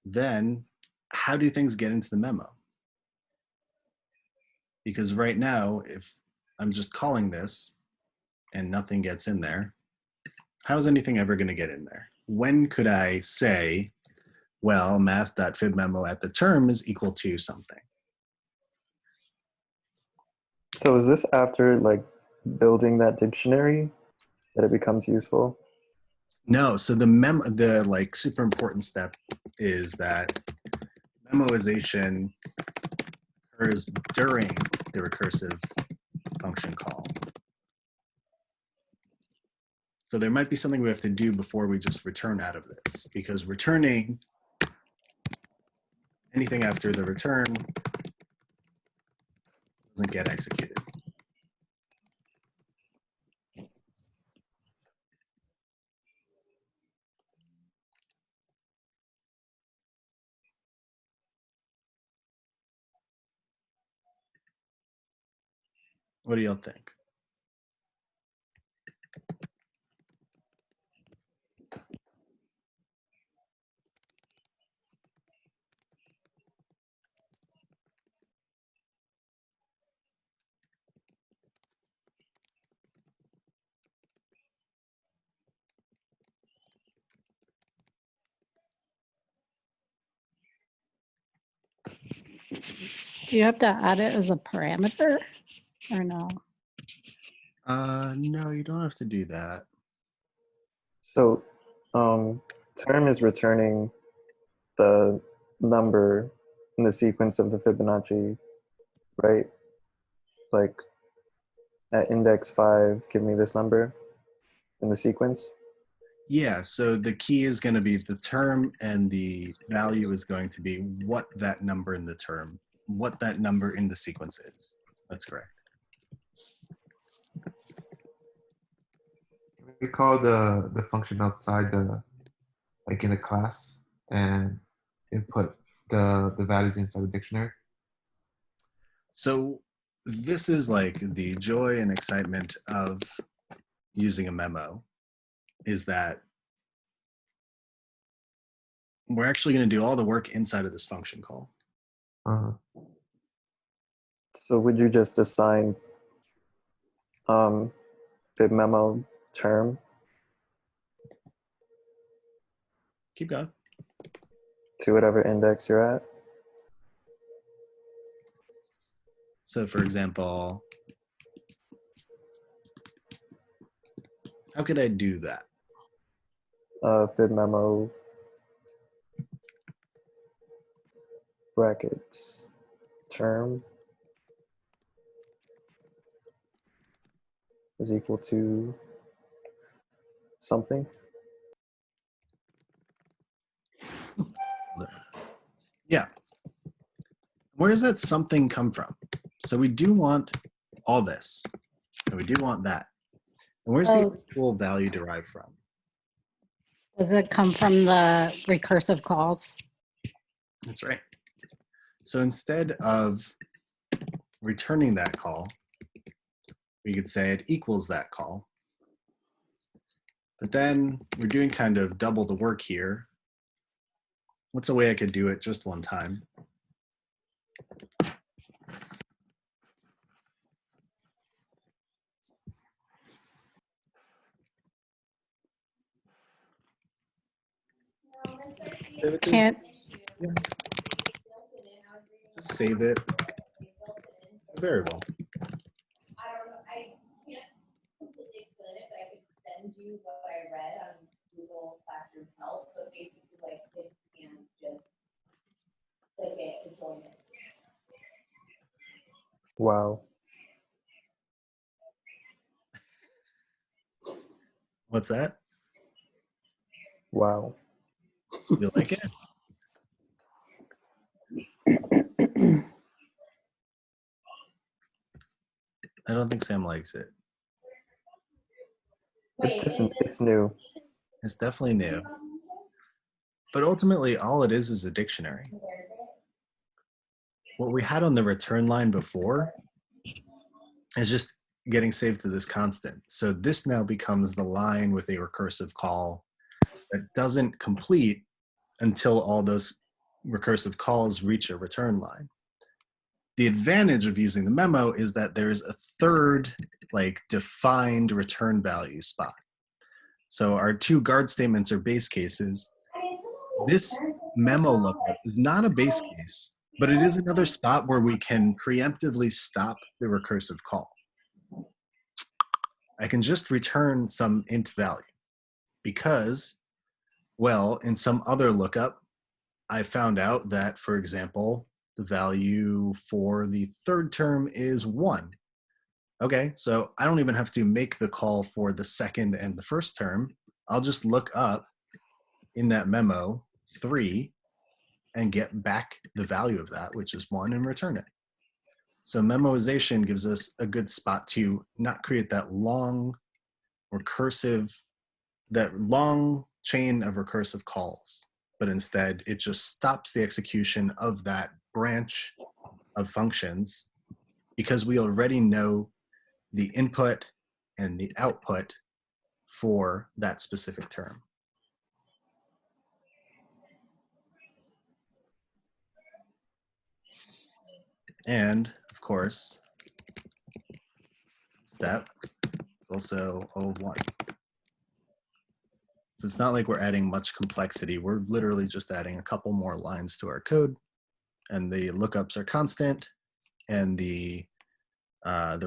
then how do things get into the memo? Because right now, if I'm just calling this and nothing gets in there, how is anything ever going to get in there? When could I say, well, math.fibmemo at the term is equal to something? So is this after like building that dictionary that it becomes useful? No, so the like super important step is that memoization occurs during the recursive function call. So there might be something we have to do before we just return out of this, because returning anything after the return doesn't get executed. What do y'all think? Do you have to add it as a parameter or no? No, you don't have to do that. So term is returning the number in the sequence of the Fibonacci, right? Like at index 5, give me this number in the sequence. Yeah, so the key is going to be the term, and the value is going to be what that number in the term, what that number in the sequence is. That's correct. We call the function outside the, like in the class, and input the values inside the dictionary. So this is like the joy and excitement of using a memo, is that we're actually going to do all the work inside of this function call. So would you just assign fibmemo term Keep going. to whatever index you're at? So for example, how could I do that? Fibmemo brackets term is equal to something. Yeah. Where does that something come from? So we do want all this, and we do want that. And where's the actual value derived from? Does it come from the recursive calls? That's right. So instead of returning that call, we could say it equals that call. But then we're doing kind of double the work here. What's a way I could do it just one time? Can't. Just save it. A variable. Wow. What's that? Wow. You like it? I don't think Sam likes it. It's new. It's definitely new. But ultimately, all it is a dictionary. What we had on the return line before is just getting saved to this constant. So this now becomes the line with a recursive call that doesn't complete until all those recursive calls reach a return line. The advantage of using the memo is that there's a third like defined return value spot. So our two guard statements are base cases. This memo lookup is not a base case, but it is another spot where we can preemptively stop the recursive call. I can just return some int value because, well, in some other lookup, I found out that, for example, the value for the third term is 1. Okay, so I don't even have to make the call for the second and the first term. I'll just look up in that memo 3 and get back the value of that, which is 1, and return it. So memoization gives us a good spot to not create that long recursive, that long chain of recursive calls, but instead it just stops the execution of that branch of functions because we already know the input and the output for that specific term. And of course, step is also O1. So it's not like we're adding much complexity. We're literally just adding a couple more lines to our code, and the lookups are constant, and the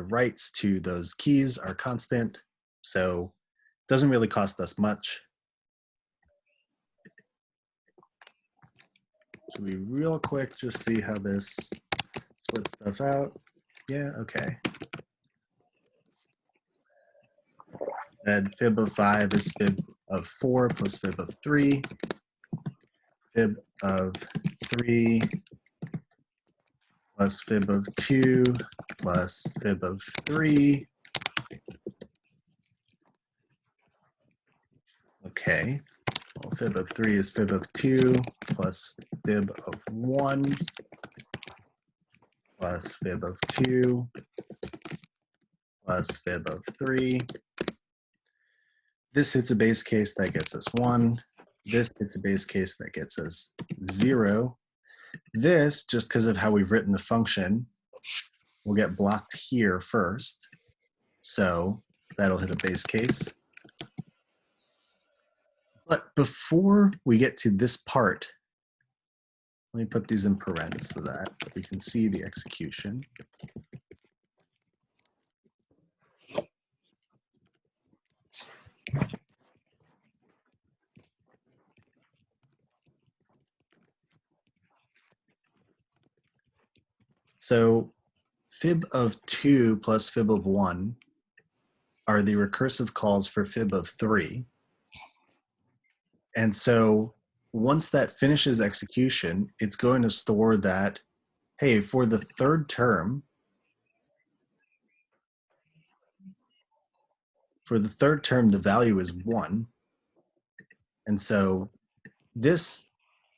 writes to those keys are constant. So it doesn't really cost us much. Should we real quick just see how this splits stuff out? Yeah, okay. Said fib of 5 is fib of 4 plus fib of 3. Fib of 3 plus fib of 2 plus fib of 3. Okay, well, fib of 3 is fib of 2 plus fib of 1 plus fib of 2 plus fib of 3. This hits a base case that gets us 1. This hits a base case that gets us 0. This, just because of how we've written the function, will get blocked here first. So that'll hit a base case. But before we get to this part, let me put these in parentheses so that we can see the execution. So fib of 2 plus fib of 1 are the recursive calls for fib of 3. And so once that finishes execution, it's going to store that, hey, for the third term, the value is 1. And so this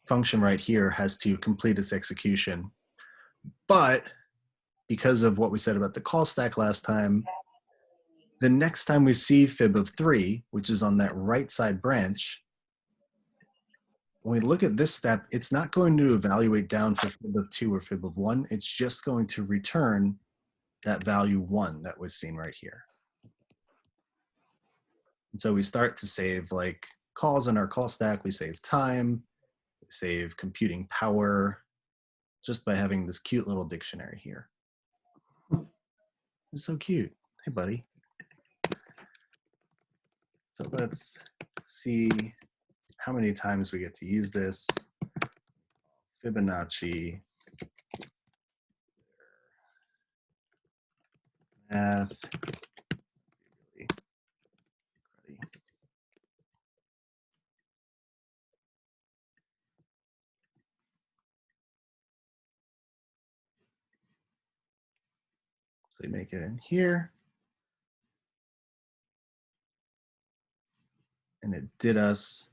function right here has to complete its execution. But because of what we said about the call stack last time, the next time we see fib of 3, which is on that right side branch, when we look at this step, it's not going to evaluate down for fib of 2 or fib of 1. It's just going to return that value 1 that was seen right here. And so we start to save like calls in our call stack. We save time, we save computing power just by having this cute little dictionary here. It's so cute. Hey, buddy. So let's see how many times we get to use this. Fibonacci math. So we make it in here. And it did us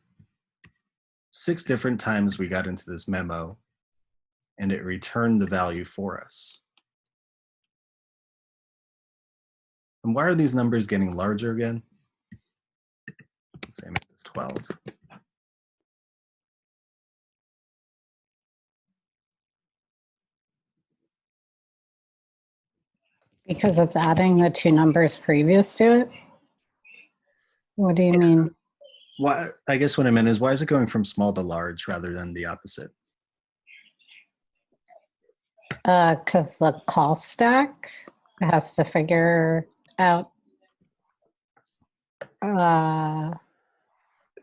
6 different times we got into this memo, and it returned the value for us. And why are these numbers getting larger again? Let's say I make this 12. Because it's adding the 2 numbers previous to it? What do you mean? Why, I guess what I meant is, why is it going from small to large rather than the opposite? Because the call stack has to figure out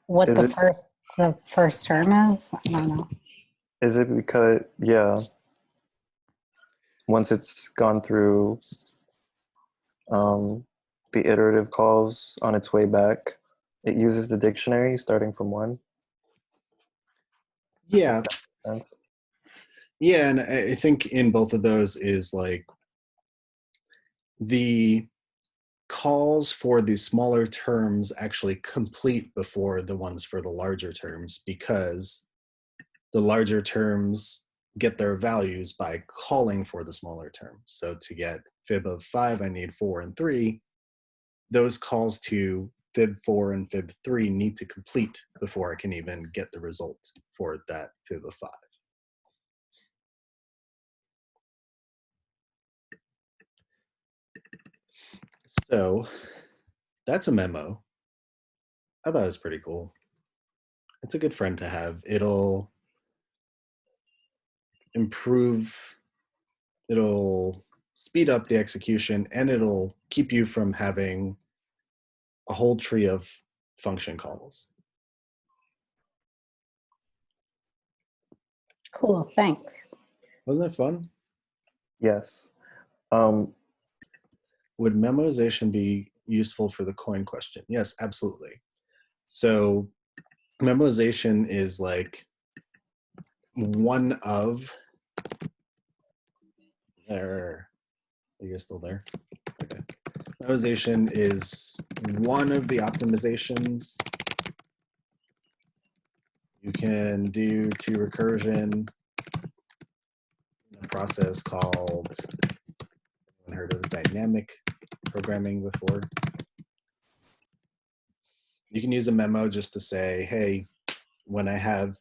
what Is the first term is. I don't know. Is it because, yeah, once it's gone through the iterative calls on its way back, it uses the dictionary starting from 1? Yeah. Sense. Yeah, and I think in both of those is like the calls for the smaller terms actually complete before the ones for the larger terms, because the larger terms get their values by calling for the smaller terms. So to get fib of 5, I need 4 and 3. Those calls to fib 4 and fib 3 need to complete before I can even get the result for that fib of 5. So that's a memo. I thought it was pretty cool. It's a good friend to have. It'll improve, it'll speed up the execution, and it'll keep you from having a whole tree of function calls. Cool, thanks. Wasn't that fun? Yes. Would memoization be useful for the coin question? Yes, absolutely. So memoization is like one of there. Are you guys still there? Okay. Memoization is one of the optimizations you can do to recursion in a process called, anyone heard of dynamic programming before? You can use a memo just to say, hey, when I have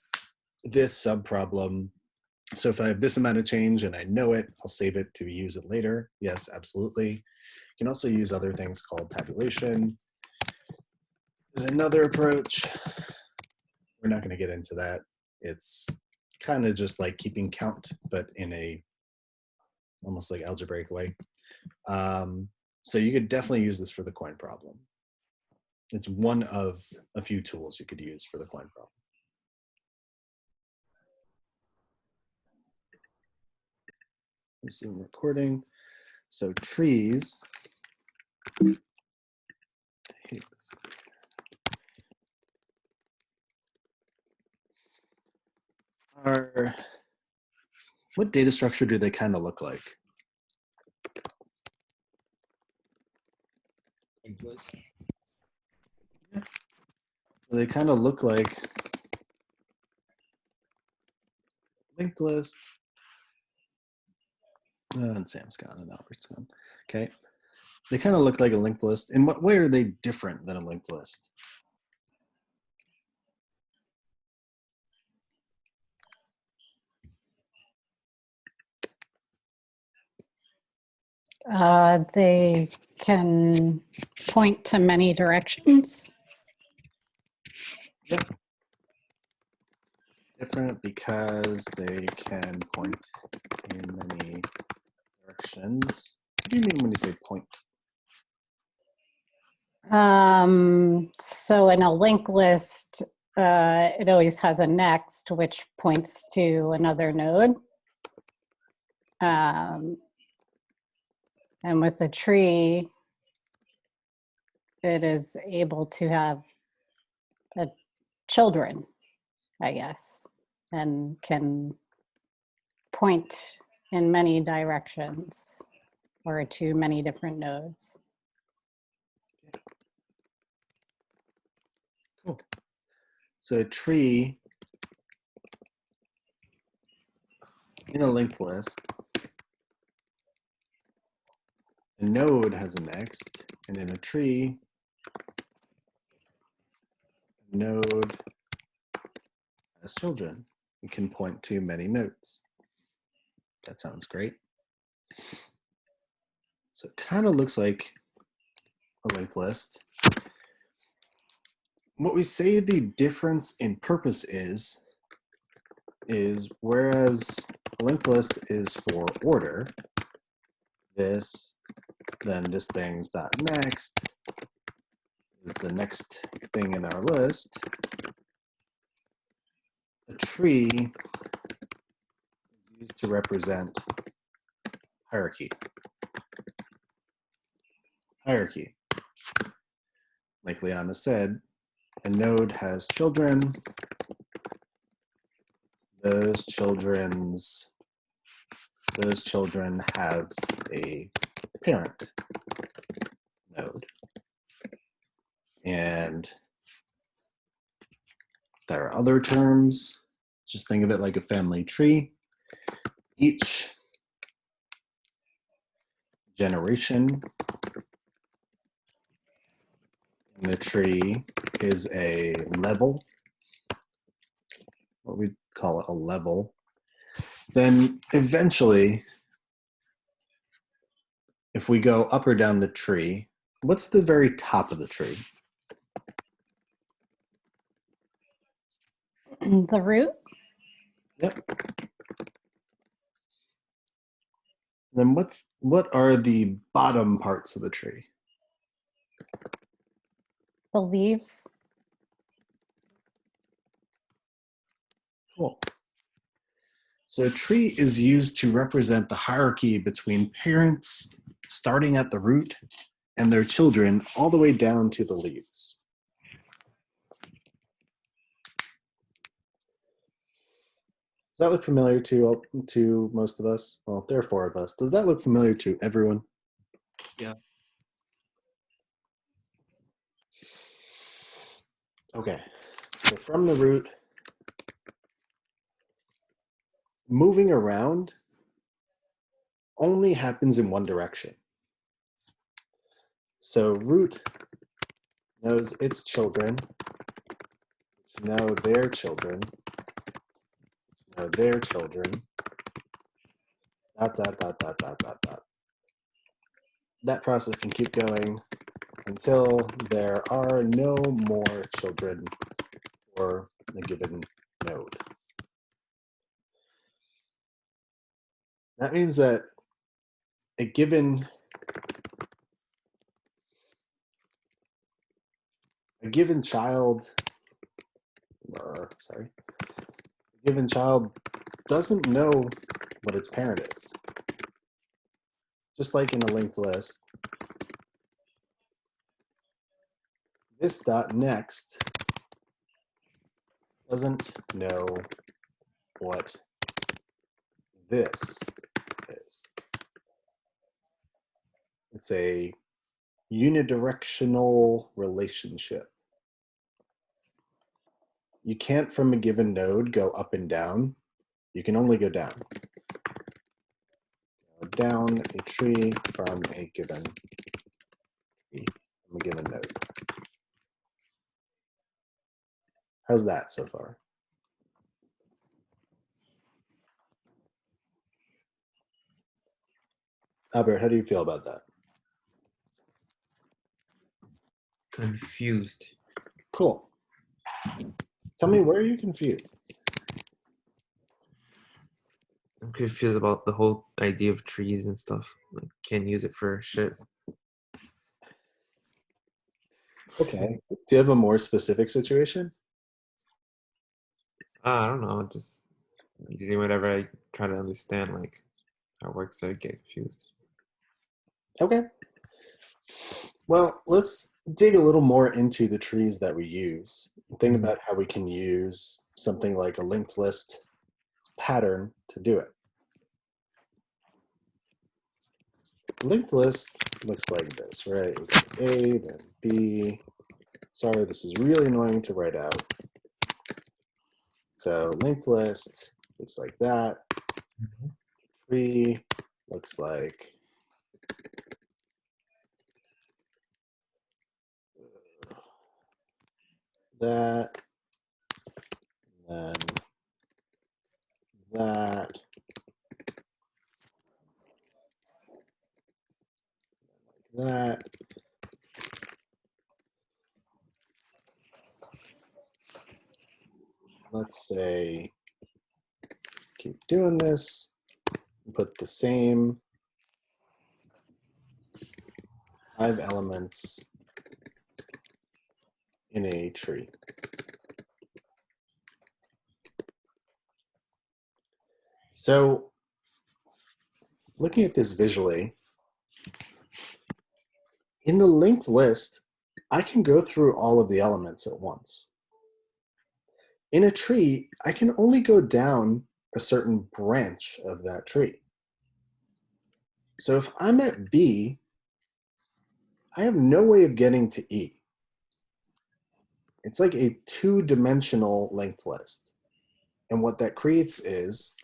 this subproblem, so if I have this amount of change and I know it, I'll save it to use it later. Yes, absolutely. You can also use other things called tabulation. There's another approach. We're not going to get into that. It's kind of just like keeping count, but in a almost like algebraic way. So you could definitely use this for the coin problem. It's one of a few tools you could use for the coin problem. Resume recording. So trees. I hate this. What data structure do they kind of look like? So they kind of look like linked list. And Sam's gone and Albert's gone. Okay. they kind of look like a linked list. In what way are they different than a linked list? They can point to many directions. Yep. Different because they can point in many directions. What do you mean when you say point? So in a linked list, it always has a next, which points to another node. And with a tree, it is able to have children, I guess, and can point in many directions or to many different nodes. Cool. So a tree in a linked list, a node has a next, and in a tree, a node has children. It can point to many nodes. That sounds great. So it kind of looks like a linked list. What we say the difference in purpose is whereas a linked list is for order, this, then this thing's dot next is the next thing in our list. A tree is used to represent hierarchy. Hierarchy. Like Liana said, a node has children. Those children have a parent node. And there are other terms. Just think of it like a family tree. Each generation in the tree is a level, what we call it a level. Then eventually, if we go up or down the tree, what's the very top of the tree? The root? Yep. Then what are the bottom parts of the tree? The leaves? Cool. So a tree is used to represent the hierarchy between parents starting at the root and their children all the way down to the leaves. Does that look familiar to most of us? Well, there are 4 of us. Does that look familiar to everyone? Yeah. Okay, so from the root, moving around only happens in one direction. So root knows its children, which know their children, know their children, dot, dot, dot, dot, dot, dot, dot. That process can keep going until there are no more children for a given node. That means that a given child, a given child doesn't know what its parent is. Just like in a linked list, this dot next doesn't know what this is. It's a unidirectional relationship. You can't from a given node go up and down. You can only go down. Go down a tree from a given on a given node. How's that so far? Albert, how do you feel about that? Confused. Cool. Tell me, where are you confused? I'm confused about the whole idea of trees and stuff. Like, can't use it for shit. Okay. Do you have a more specific situation? I don't know. Just usually whenever I try to understand like how it works, I get confused. Okay. Well, let's dig a little more into the trees that we use. Think about how we can use something like a linked list pattern to do it. Linked list looks like this, right? We've got A, then B. Sorry, this is really annoying to write out. So linked list looks like that. Tree looks like that, then that, like that. Let's say, keep doing this, put the same 5 elements in a tree. So looking at this visually, in the linked list, I can go through all of the elements at once. In a tree, I can only go down a certain branch of that tree. So if I'm at B, I have no way of getting to E. It's like a 2-dimensional linked list. And what that creates is,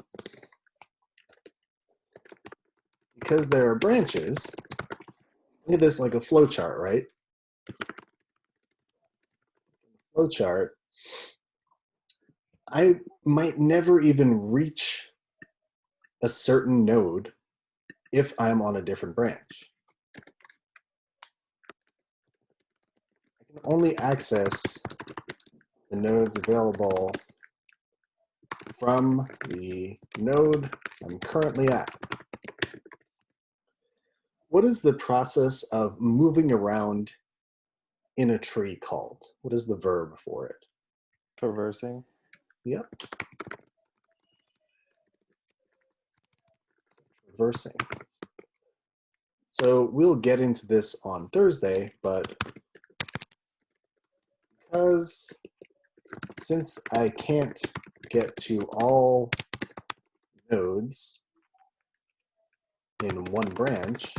because there are branches, look at this like a flow chart, right? Flow chart, I might never even reach a certain node if I'm on a different branch. I can only access the nodes available from the node I'm currently at. What is the process of moving around in a tree called? What is the verb for it? Traversing. Yep. Traversing. So we'll get into this on Thursday, but because since I can't get to all nodes in one branch,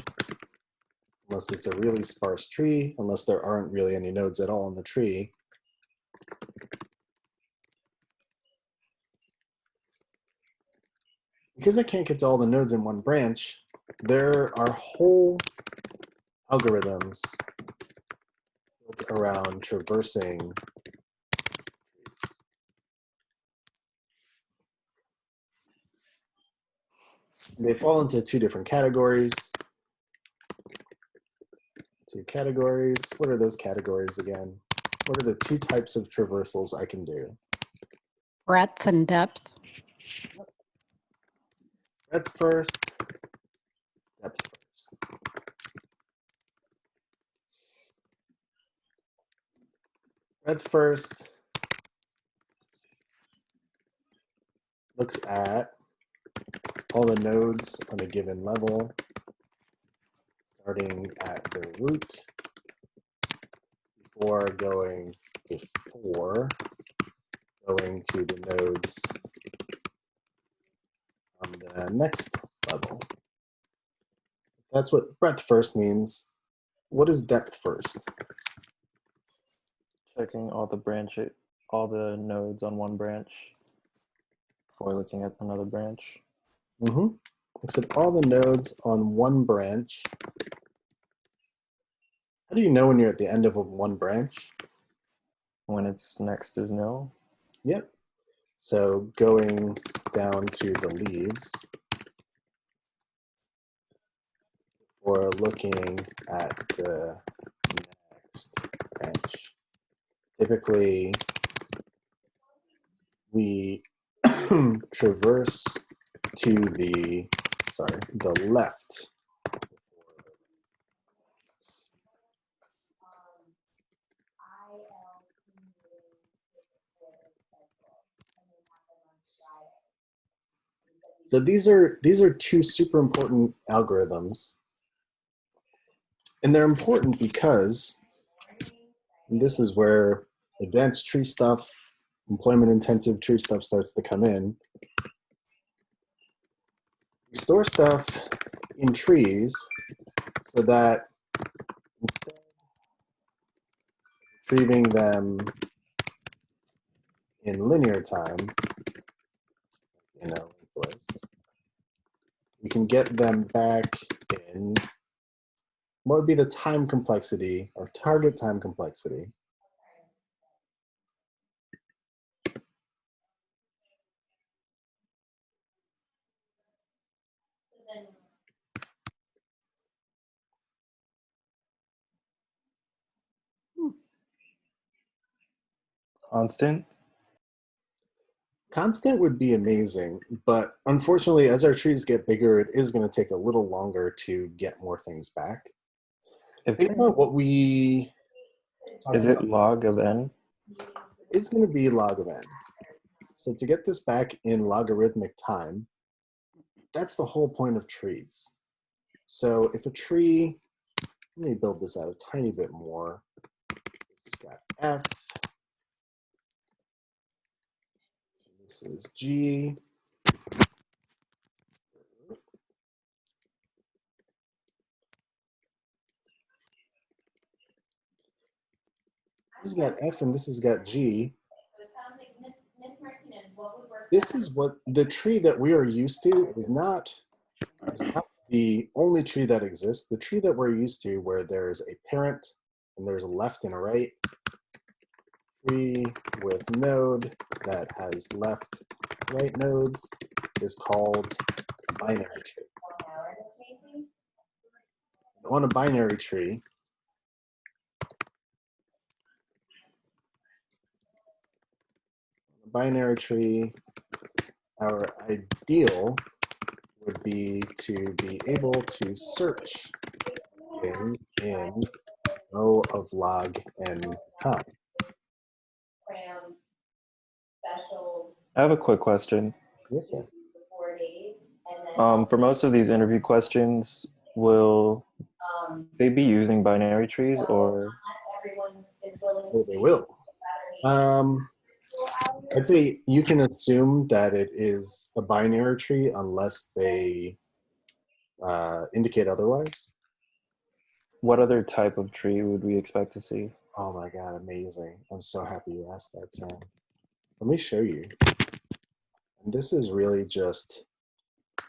unless it's a really sparse tree, unless there aren't really any nodes at all in the tree, because I can't get to all the nodes in one branch, there are whole algorithms built around traversing trees. They fall into 2 different categories. 2 categories. What are those categories again? What are the 2 types of traversals I can do? Breadth and depth. Breadth first, depth first. Breadth first looks at all the nodes on a given level, starting at the root before going to the nodes on the next level. That's what breadth first means. What is depth first? Checking all the nodes on one branch before looking at another branch. Looks at all the nodes on one branch. How do you know when you're at the end of one branch? When its next is nil. Yep. So going down to the leaves, or looking at the next branch, typically we traverse to the left. So these are two super important algorithms, and they're important because this is where advanced tree stuff, employment intensive tree stuff starts to come in. We store stuff in trees so that instead of retrieving them in linear time, linked list, we can get them back in what would be the time complexity or target time complexity. Constant. Constant would be amazing, but unfortunately, as our trees get bigger, it is going to take a little longer to get more things back. Think about what we talked Is about. it log of n? It's going to be log of n. So to get this back in logarithmic time, that's the whole point of trees. So if a tree, let me build this out a tiny bit more. It's got f. This is g. This has got f and this has got g. This is what the tree that we are used to is not the only tree that exists. The tree that we're used to, where there's a parent and there's a left and a right, tree with node that has left, right nodes, is called a binary tree. On a binary tree, our ideal would be to be able to search in O of log n time. I have a quick question. Yes, sir. For most of these interview questions, will they be using binary trees or? Oh, they will. I'd say you can assume that it is a binary tree unless they indicate otherwise. What other type of tree would we expect to see? Oh my God, amazing. I'm so happy you asked that, Sam. Let me show you. And this is really just a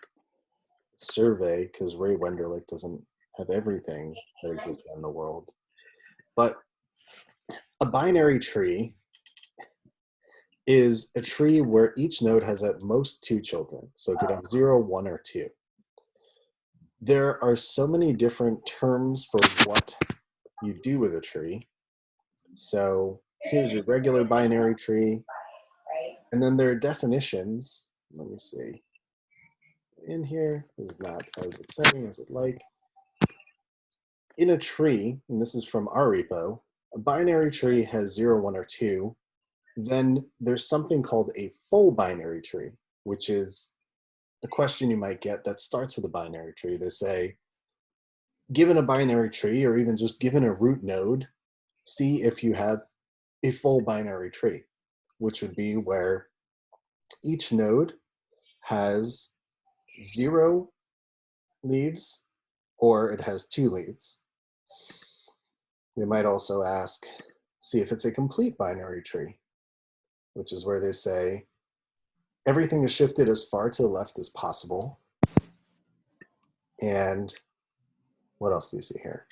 survey because Ray Wenderlich doesn't have everything that exists in the world. But a binary tree is a tree where each node has at most 2 children. So it could have 0, 1, or 2. There are so many different terms for what you do with a tree. So here's your regular binary tree. And then there are definitions. Let me see. In here is not as exciting as I'd like. In a tree, and this is from our repo, a binary tree has 0, 1, or 2. Then there's something called a full binary tree, which is a question you might get that starts with a binary tree. They say, given a binary tree, or even just given a root node, see if you have a full binary tree, which would be where each node has 0 leaves or it has 2 leaves. They might also ask, see if it's a complete binary tree, which is where they say everything is shifted as far to the left as possible. And what else do you see here?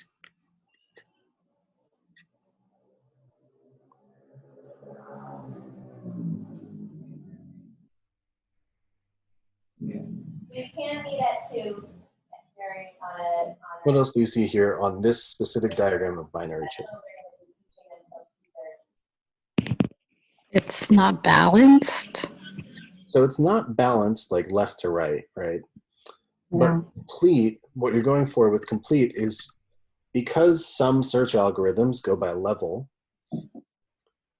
We can meet at 2 on a. What else do you see here on this specific diagram of binary tree? It's not balanced. So it's not balanced like left to right, right? But No. complete, what you're going for with complete is because some search algorithms go by level,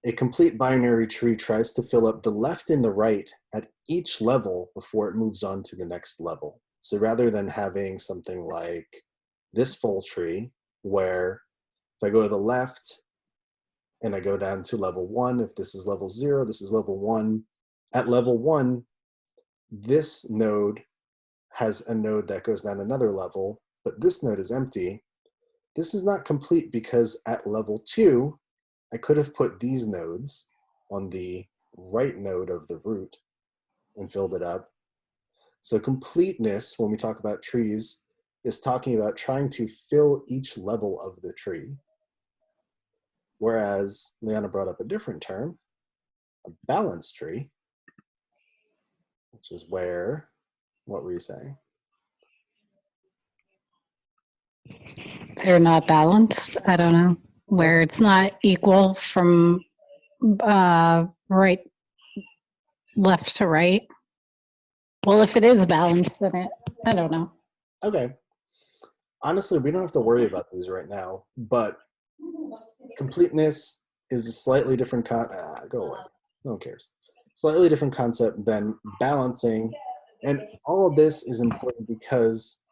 a complete binary tree tries to fill up the left and the right at each level before it moves on to the next level. So rather than having something like this full tree, where if I go to the left and I go down to level 1, if this is level 0, this is level 1. At level 1, this node has a node that goes down another level, but this node is empty. This is not complete because at level 2, I could have put these nodes on the right node of the root and filled it up. So completeness, when we talk about trees, is talking about trying to fill each level of the tree. Whereas Leona brought up a different term, a balanced tree, which is where, what were you saying? They're not balanced. I don't know. Where it's not equal from right, left to right. Well, if it is balanced, then I don't know. Okay. Honestly, we don't have to worry about these right now, but completeness is a slightly different go away. No one cares. Slightly different concept than balancing. And all of this is important because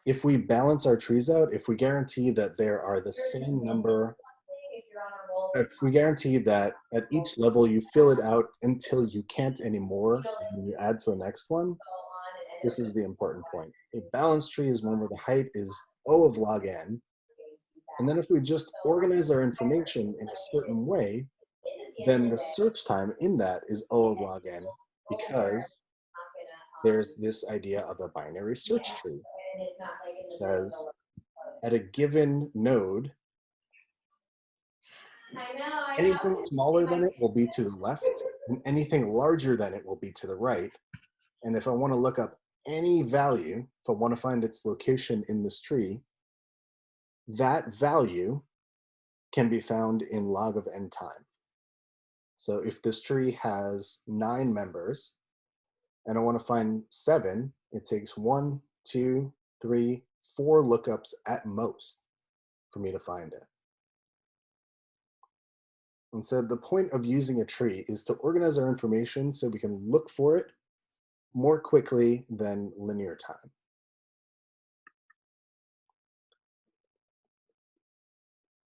if we balance our trees out, if we guarantee that there are the same number, if we guarantee that at each level you fill it out until you can't anymore, and then you add to the next one, this is the important point. A balanced tree is one where the height is O of log n. And then if we just organize our information in a certain way, then the search time in that is O of log n, because there's this idea of a binary search tree. It says at a given node, anything smaller than it will be to the left, and anything larger than it will be to the right. And if I want to look up any value, if I want to find its location in this tree, that value can be found in log of n time. So if this tree has 9 members, and I want to find 7, it takes 1, 2, 3, 4 lookups at most for me to find it. And so the point of using a tree is to organize our information so we can look for it more quickly than linear time.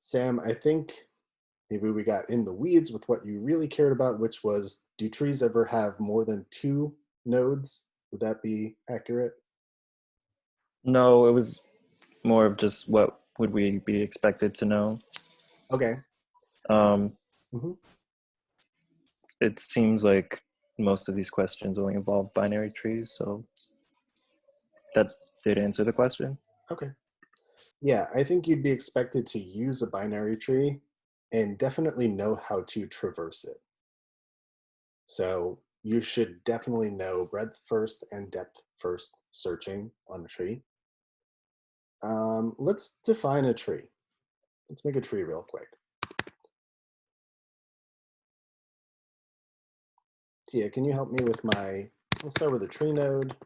Sam, I think maybe we got in the weeds with what you really cared about, which was, do trees ever have more than 2 nodes? Would that be accurate? No, it was more of just what would we be expected to know. Okay. It seems like most of these questions only involve binary trees, so that did answer the question. Okay. Yeah, I think you'd be expected to use a binary tree and definitely know how to traverse it. So you should definitely know breadth first and depth first searching on a tree. Let's define a tree. Let's make a tree real quick. Tia, can you help me with my, let's start with a tree node.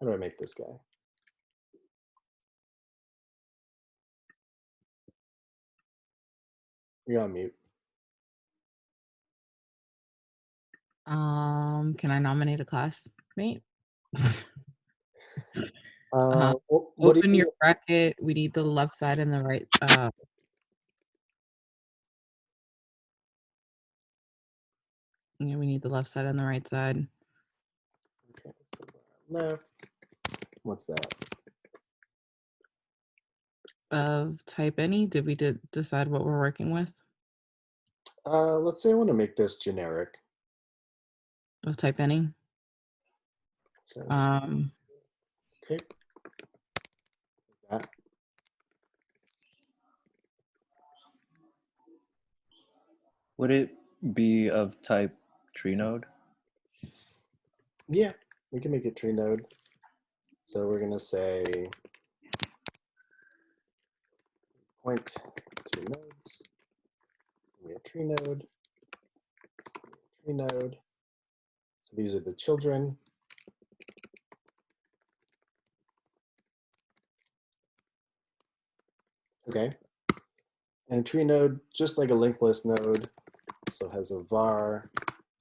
How do I make this guy? You're on mute. Can I nominate a classmate? What do Open you your bracket. We need the left side and the right. Yeah, we need the left side and the right side. Okay, so left. What's that? Of type any. Did we decide what we're working with? Let's say I want to make this generic. Of type any. So, okay. That. Would it be of type tree node? Yeah, We can make it tree node. So we're going to say point to nodes. It's going to be a tree node. It's going to be a tree node. So these are the children. Okay. And a tree node, just like a linked list node, so has a var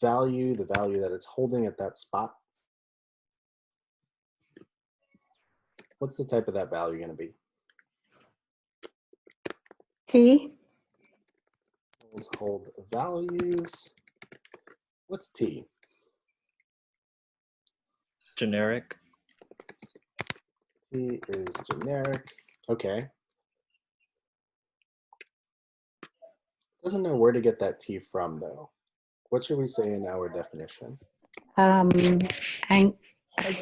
value, the value that it's holding at that spot. What's the type of that value going to be? T. Let's hold values. What's T? Generic. T is generic. Okay. Doesn't know where to get that T from, though. What should we say in our definition? And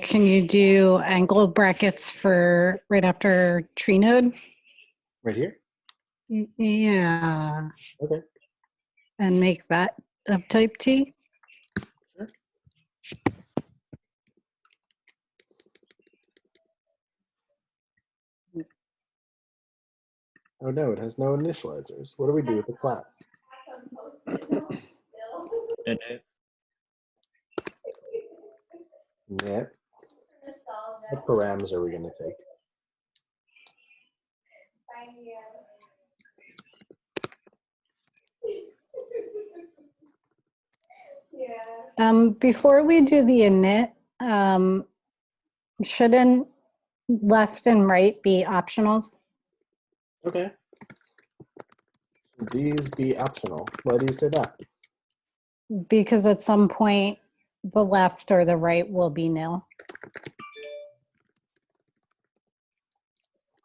can you do angle brackets for right after tree node? Right here? Yeah. Okay. And make that of type T? Sure. Oh no, it has no initializers. What do we do with the class? Init. Init. What params are we going to take? Before we do the init, shouldn't left and right be optionals? Okay. Should these be optional? Why do you say that? Because at some point, the left or the right will be nil.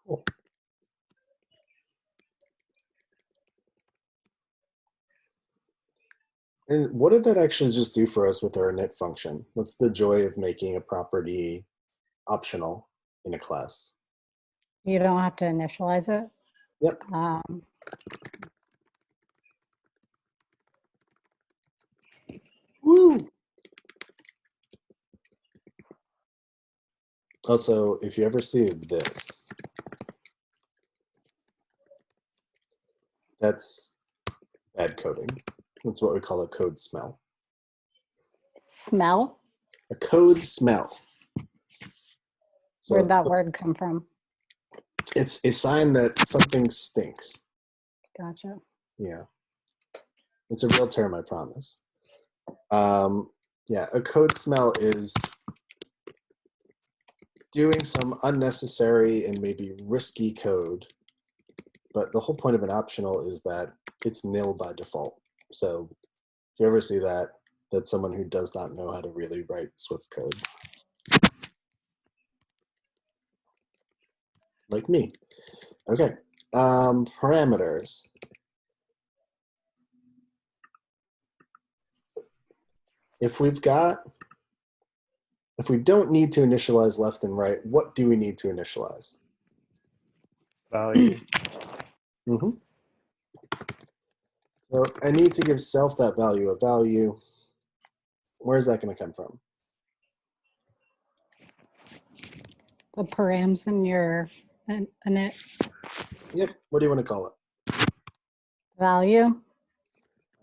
Cool. And what did that actually just do for us with our init function? What's the joy of making a property optional in a class? You don't have to initialize it. Yep. Woo! Also, if you ever see this, that's bad coding. That's what we call a code smell. Smell? A code smell. So Where'd that word come from? it's a sign that something stinks. Gotcha. Yeah. It's a real term, I promise. Yeah, a code smell is doing some unnecessary and maybe risky code. But the whole point of an optional is that it's nil by default. So if you ever see that, that's someone who does not know how to really write Swift code. Like me. Okay. Parameters. If we don't need to initialize left and right, what do we need to initialize? Value. Mm-hmm. So I need to give self that value a value. Where's that going to come from? The params in your init Yep. What do you want to call it? value,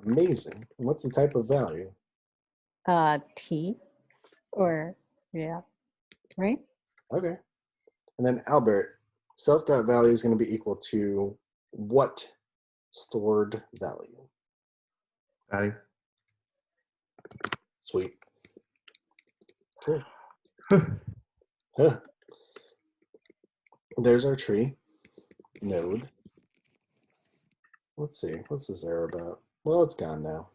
Amazing. And what's the type of value? T, or yeah, right? Okay. And then Albert, self.value is going to be equal to what stored value? Value. Sweet. Cool. Huh. There's our tree node. Let's see. What's this error about? Well, it's gone now.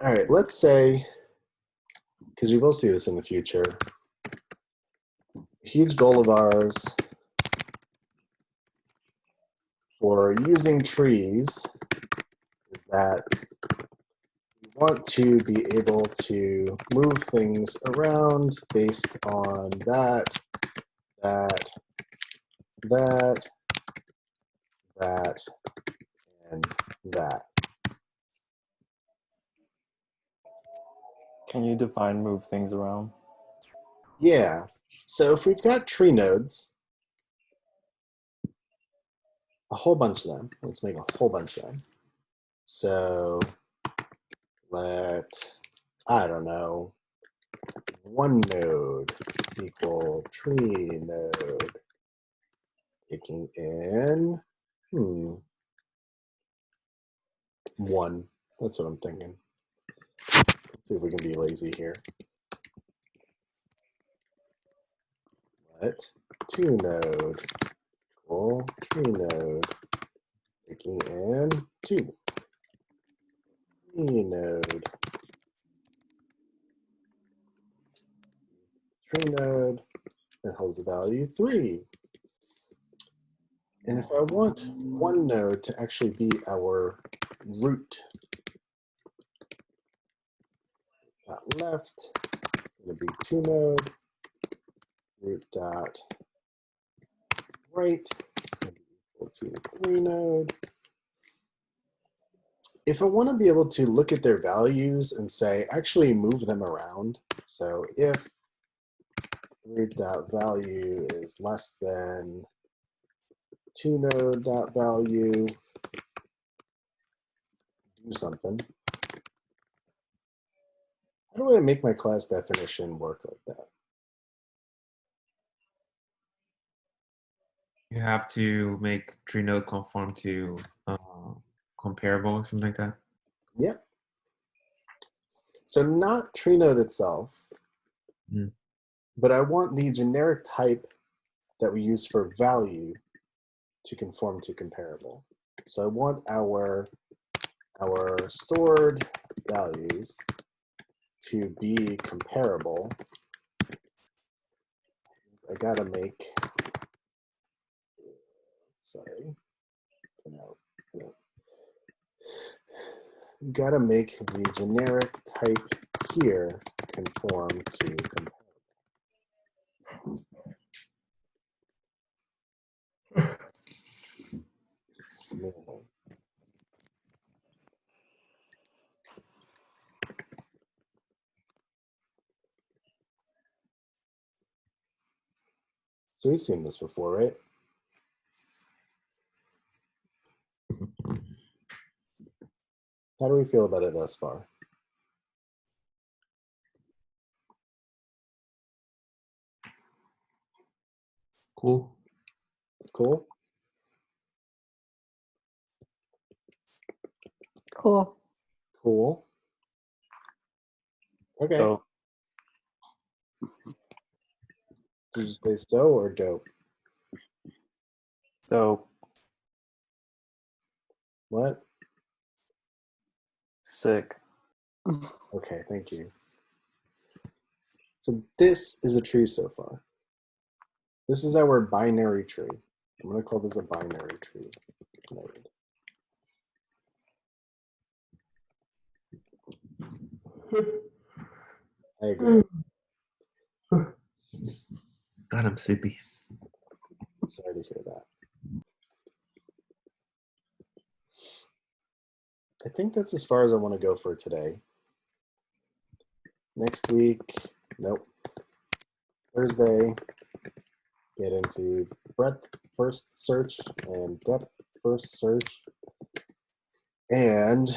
All right. Let's say, because you will see this in the future, a huge goal of ours for using trees is that we want to be able to move things around based on that, and that. Can you define move things around? Yeah. So if we've got tree nodes, a whole bunch of them, let's make a whole bunch of them. So I don't know, one node equal tree node, taking in, one. That's what I'm thinking. Let's see if we can be lazy here. Let two node equal tree node, taking in two. Tree node. Tree node that holds the value 3. And if I want one node to actually be our root dot left, it's going to be 2 node, root dot right, it's going to be equal to 3 node. If I want to be able to look at their values and say, actually move them around, so if root dot value is less than 2 node dot value, do something. How do I make my class definition work like that? You have to make tree node conform to comparable, something like that. Yep. So not tree node itself, but I want the generic type that we use for value to conform to comparable. So I want our stored values to be comparable. I gotta make, sorry, no. Gotta make the generic type here conform to comparable. Amazing. So we've seen this before, right? How do we feel about it thus far? Cool. Cool? Cool. Cool. Okay. So Did you say so or dope? What? sick. Okay, thank you. So this is a tree so far. This is our binary tree. I'm going to call this a binary tree node. I agree. God, I'm sleepy. Sorry to hear that. I think that's as far as I want to go for today. Next week, nope. Thursday, get into breadth first search and depth first search. And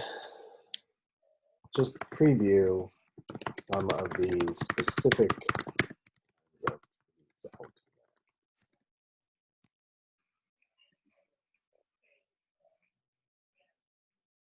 just preview some of the specific